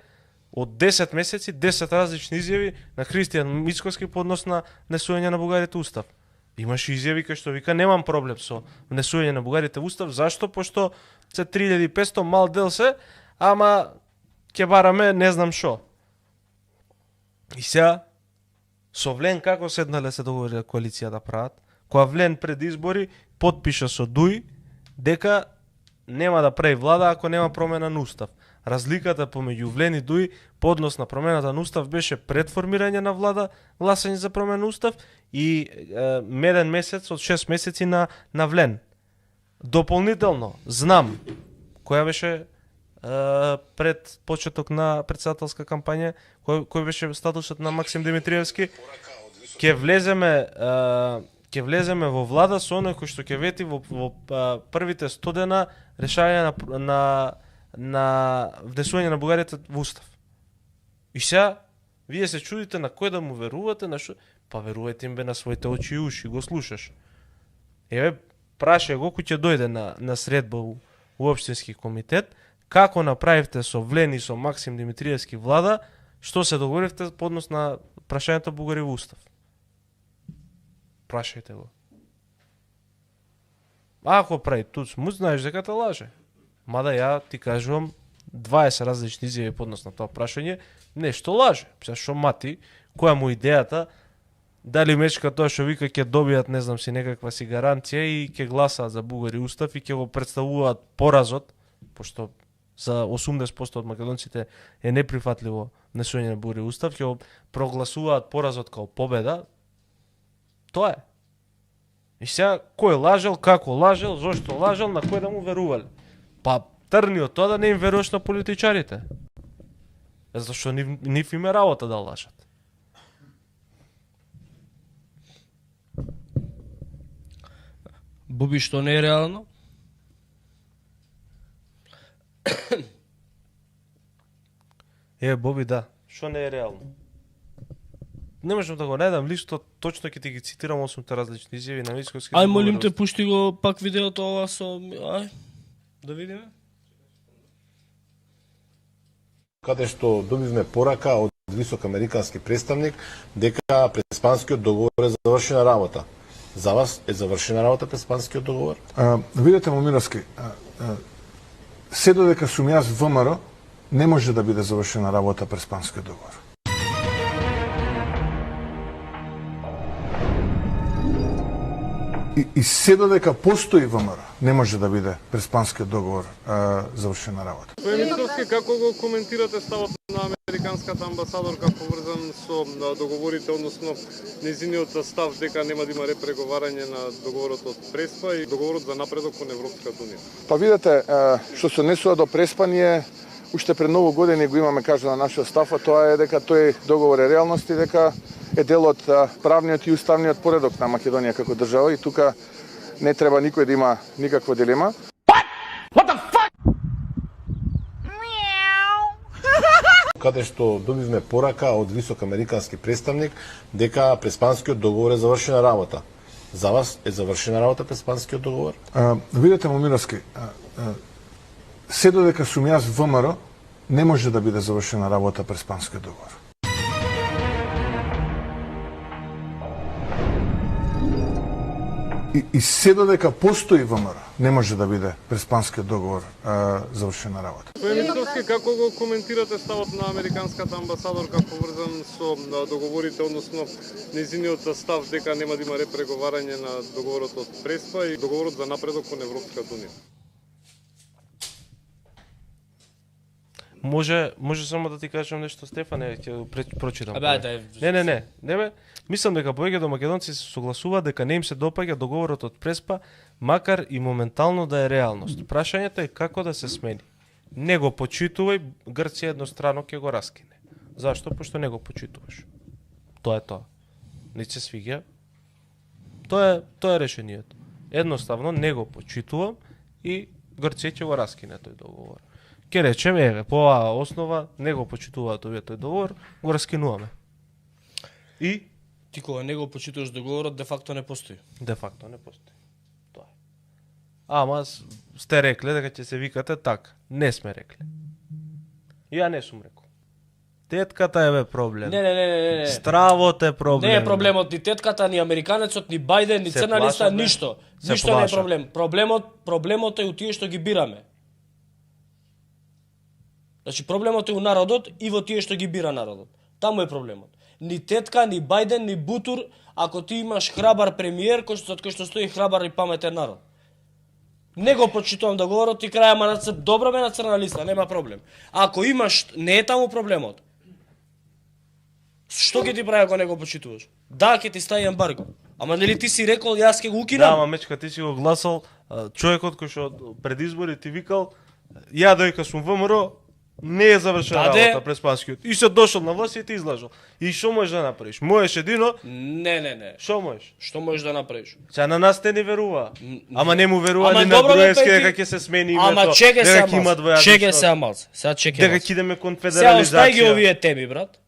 од 10 месеци 10 различни изјави на Христијан Мицкоски по однос на внесување на бугарите устав. Имаше изјави кај што вика немам проблем со внесување на бугарите устав, зашто? Пошто се 3500 мал дел се, ама ќе бараме не знам шо. И сега со Влен како седнале се договорија коалиција да прават, која Влен пред избори потпиша со Дуј дека нема да прави влада ако нема промена на устав. Разликата помеѓу Влен и Дуј по однос на промената на устав беше пред формирање на влада, гласање за промена на устав и меден месец од 6 месеци на Влен. Дополнително знам која беше пред почеток на председателска кампања, кој беше статусот на Максим Димитриевски, ќе влеземе во влада со оној кој што ќе вети во првите 100 дена решање на внесување на бугарите во устав. И сега вие се чудите на кој да му верувате, на што? Па верувајте им бе на своите очи и уши, го слушаш. Еве, прашај го кој ќе дојде на средба у општински комитет, како направивте со Влен и со Максим Димитриевски влада, што се договоривте по однос на прашањето бугари во устав. Прашајте го. Ако прави туц му, знаеш дека те лаже. Мада ја ти кажувам 20 различни изјави по однос на тоа прашање, нешто лаже. Што мати, која му идејата, дали Мечка тоа што вика ќе добијат, не знам си, некаква си гаранција и ќе гласаат за бугари устав и ќе го представуваат поразот, пошто за 80% од македонците е неприфатливо внесување на бугари устав, ќе го прогласуваат поразот као победа. Тоа е. И сега, кој лажел, како лажел, зошто лажел, на кој да му верувале? Па, трни од тоа да не им веруваш на политичарите. Зашто нив им е работа да лажат. Буби, што не е реално? Боби, да. Што не е реално? Не можам да го најдам листот, точно ќе ти ги цитирам 8 различни изјави на Мицкоски. Ај, молим те, пушти го пак видеото ова со... Ај, да видиме. Каде што добивме порака од висок американски представник дека преспанскиот договор е завршена работа. За вас е завршена работа преспанскиот договор? Видете, Момировски, се додека сум јас ВМРО, не може да биде завршена работа преспанскиот договор. И се додека постои ВМРО, не може да биде преспанскиот договор завршена работа. Господин Мицовски, како го коментирате ставот на американската амбасадорка поврзан со договорите, односно незиниот став дека нема да има репреговарање на договорот од Преспа и договорот за напредок кон Европската унија? Па видете, што се однесува до Преспа, ние уште пред многу години го имаме кажа на нашиот став, а тоа е дека тој договор е реалност и дека е дел од правниот и уставниот поредок на Македонија како држава и тука не треба никој да има никаква дилема. Каде што добивме порака од висок американски представник дека Преспанскиот договор е завршена работа. За вас е завршена работа Преспанскиот договор? Видете, Момировски, се додека сум јас ВМРО, не може да биде завршена работа Преспанскиот договор. И се додека постои ВМРО, не може да биде Преспанскиот договор завршена работа. Господин Митовски, како го коментирате ставот на американската амбасадорка поврзан со договорите, односно незиниот став дека нема да има репреговарање на договорот од Преспа и договорот за напредок кон Европската унија? Може само да ти кажам нешто, Стефане, ќе го прочитам. Не бе. Мислам дека повеќето македонци се согласуваат дека не им се допаѓа договорот од Преспа, макар и моментално да е реалност. Прашањето е како да се смени. Не го почитувај, Грција еднострано ќе го раскине. Зашто? Пошто не го почитуваш. Тоа е тоа. Не се свиѓа. Тоа е решението. Едноставно не го почитувам и Грција ќе го раскине тој договор. Ке речеме, по оваа основа не го почитуваат овие тој договор, го раскинуваме. И ти кога не го почитуваш договорот, де факто не постои. Де факто не постои. Тоа е. Ама сте рекле дека ќе се викате така. Не сме рекле. Ја не сум рекол. Тетката е проблем. Не. Стравот е проблем. Не е проблемот ни тетката, ни американецот, ни Бајден, ни црна листа, ништо. Ништо не е проблем. Проблемот е у тие што ги бираме. Значи проблемот е у народот и во тие што ги бира народот. Таму е проблемот. Ни тетка, ни Бајден, ни Бутур, ако ти имаш храбар премиер, кој што стои храбар и паметен народ. Не го почитувам договорот и краја добро ме на црна листа, нема проблем. Ако имаш, не е таму проблемот. Што ќе ти прави ако не го почитуваш? Да, ќе ти стави ембарго. Ама нели ти си рекол јас ќе го укинам? Да, ама мечка ти си го гласал, човекот кој што пред избори ти викал, ја дојка сум ВМРО, не е завршена работа Преспанскиот. И се дошол на власт и ти излажал. И што можеш да направиш? Можеш едино? Не. Што можеш? Што можеш да направиш? Сега на нас те не верува. Ама не му верува ни на Груевски дека ќе се смени името. Ама чеке се амалс. Сега чеке. Дека ќе идеме кон федерализација. Сега остави ги овие теми, брат.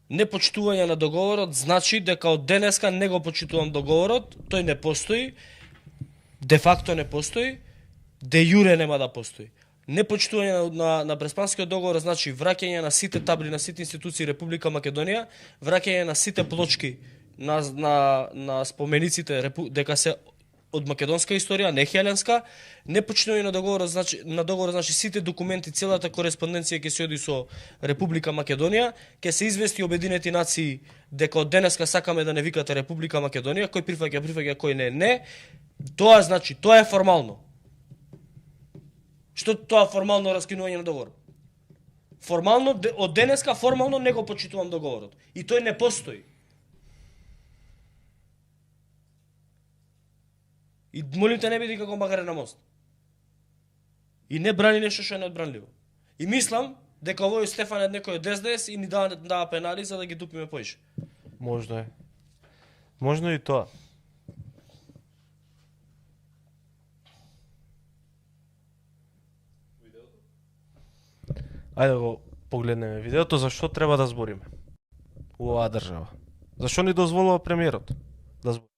Непочитување на договорот значи дека од денеска не го почитувам договорот, тој не постои, де факто не постои, де јуре нема да постои. Непочитување на Преспанскиот договор значи враќање на сите табли на сите институции Република Македонија, враќање на сите плочки на спомениците дека се од македонска историја, не хеленска. Непочитување на договорот значи сите документи, целата кореспонденција ќе се оди со Република Македонија, ќе се извести Обединети нации дека од денеска сакаме да не викате Република Македонија, кој прифаќа, кој не. Тоа значи, тоа е формално. Што тоа формално раскинување на договор? Формално, од денеска формално не го почитувам договорот. И тој не постои. И молим те не биди како магаре на мост. И не брани нешто што е неодбранливо. И мислам дека овој Стефан е некој од СДС и ни дава пенали за да ги дупиме поише. Можно е. Можно и тоа. Ајде да го погледнеме видеото, зашто треба да збориме у оваа држава. Зашто ни дозволува премиерот да збори?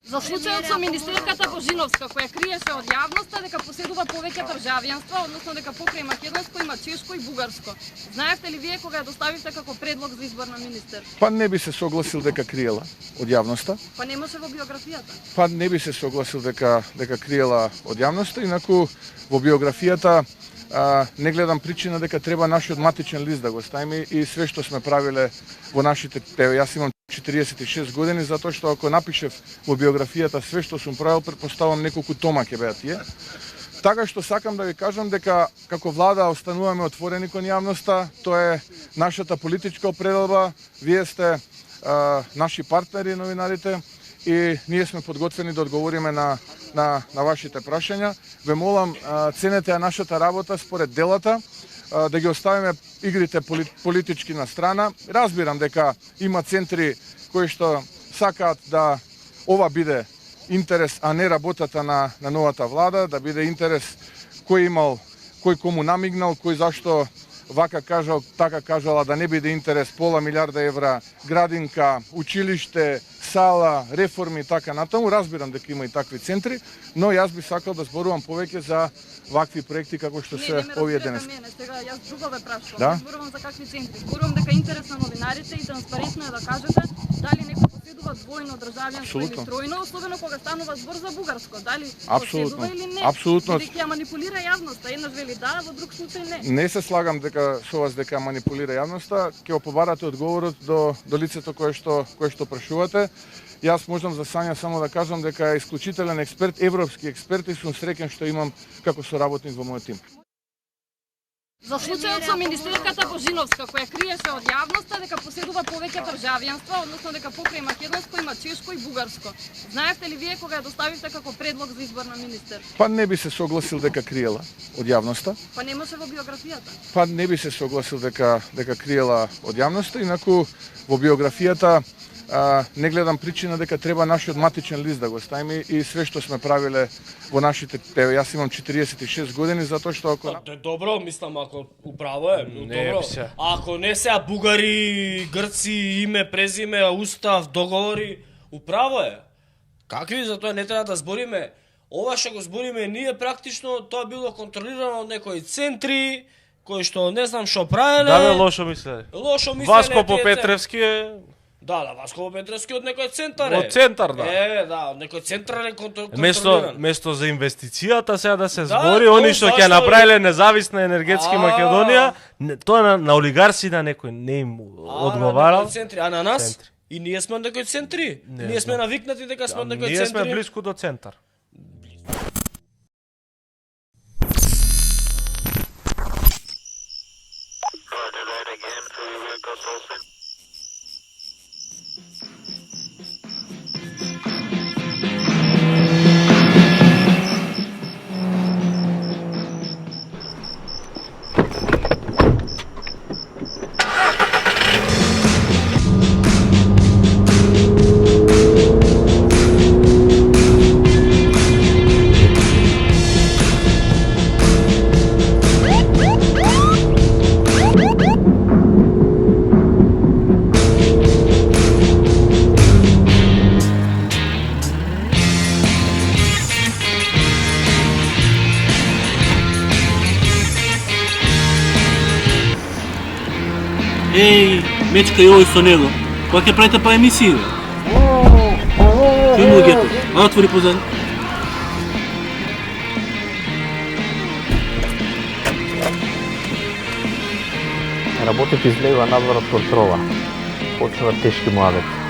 За случајот со министерката Божиновска, која криеше од јавноста дека поседува повеќе државјанства, односно дека покрај македонско има чешко и бугарско. Знаевте ли вие кога ја доставивте како предлог за избор на министер? Па не би се согласил дека криела од јавноста. Па немаше во биографијата. Па не би се согласил дека криела од јавноста, инаку во биографијата не гледам причина дека треба нашиот матичен лист да го ставиме и све што сме правиле во нашите, јас имам 46 години, затоа што ако напишев во биографијата све што сум правил, претпоставам неколку тома ќе беа тие. Така што сакам да ви кажам дека како влада остануваме отворени кон јавноста, тоа е нашата политичка определба, вие сте наши партнери новинарите и ние сме подготвени да одговориме на вашите прашања. Ве молам, ценете ја нашата работа според делата. да ги оставиме игрите политички на страна. Разбирам дека има центри кои што сакаат да ова биде интерес, а не работата на новата влада, да биде интерес кој имал, кој кому намигнал, кој зашто вака кажал, така кажала, да не биде интерес пола милиарда евра, градинка, училиште, сала, реформи и така натаму. Разбирам дека има и такви центри, но јас би сакал да зборувам повеќе за вакви проекти како што се овие денес. Сега јас друго ве прашувам. Да? Зборувам за какви центри. Зборувам дека интерес на новинарите и транспарентно е да кажете дали некој поседува двојно државјанство или тројно, особено кога станува збор за бугарско. Дали поседува или не? Апсолутно. Бидејќи ја манипулира јавноста. Еднаш вели да, во друг случај не. Не се слагам дека со вас дека манипулира јавноста, ќе побарате одговорот до лицето кое што прашувате. Јас можам за Сања само да кажам дека е исклучителен експерт, европски експерт и сум среќен што имам како соработник во мојот тим. За случајот со министерката Божиновска, која криеше од јавноста дека поседува повеќе државјанства, односно дека покрај македонско има чешко и бугарско. Знаевте ли вие кога ја доставивте како предлог за избор на министер? Па не би се согласил дека криела од јавноста. Па немаше во биографијата. Па не би се согласил дека криела од јавноста, инаку во биографијата не гледам причина дека треба нашиот матичен лист да го ставиме и све што сме правиле во нашите, јас имам 46 години, затоа што ако... Добро, мислам, ако управо е, добро. Ако не се бугари, грци, име, презиме, устав, договори, управо е. Какви, затоа не треба да збориме. Ова што го збориме ние практично, тоа било контролирано од некои центри, кои што не знам што правеле. Да, бе, лошо мисле. Лошо мисле. Васко Попетровски е... Да, Васко Попетровски од некој центар е. Од центар, да. Да, од некој централен контролиран. Место за инвестицијата сега да се збори, они што ќе направиле независна енергетски Македонија, тоа на олигарси на некој не им одговарал. А на нас? И ние сме од некој центри. Ние сме навикнати дека сме од некој центри. Ние сме блиску до центар. Еј, мечка и овој со него. Кога ќе правите па емисија? Кој му гето? А отвори позади. Работите излега надвор од контрола. Почнува тешки муабети.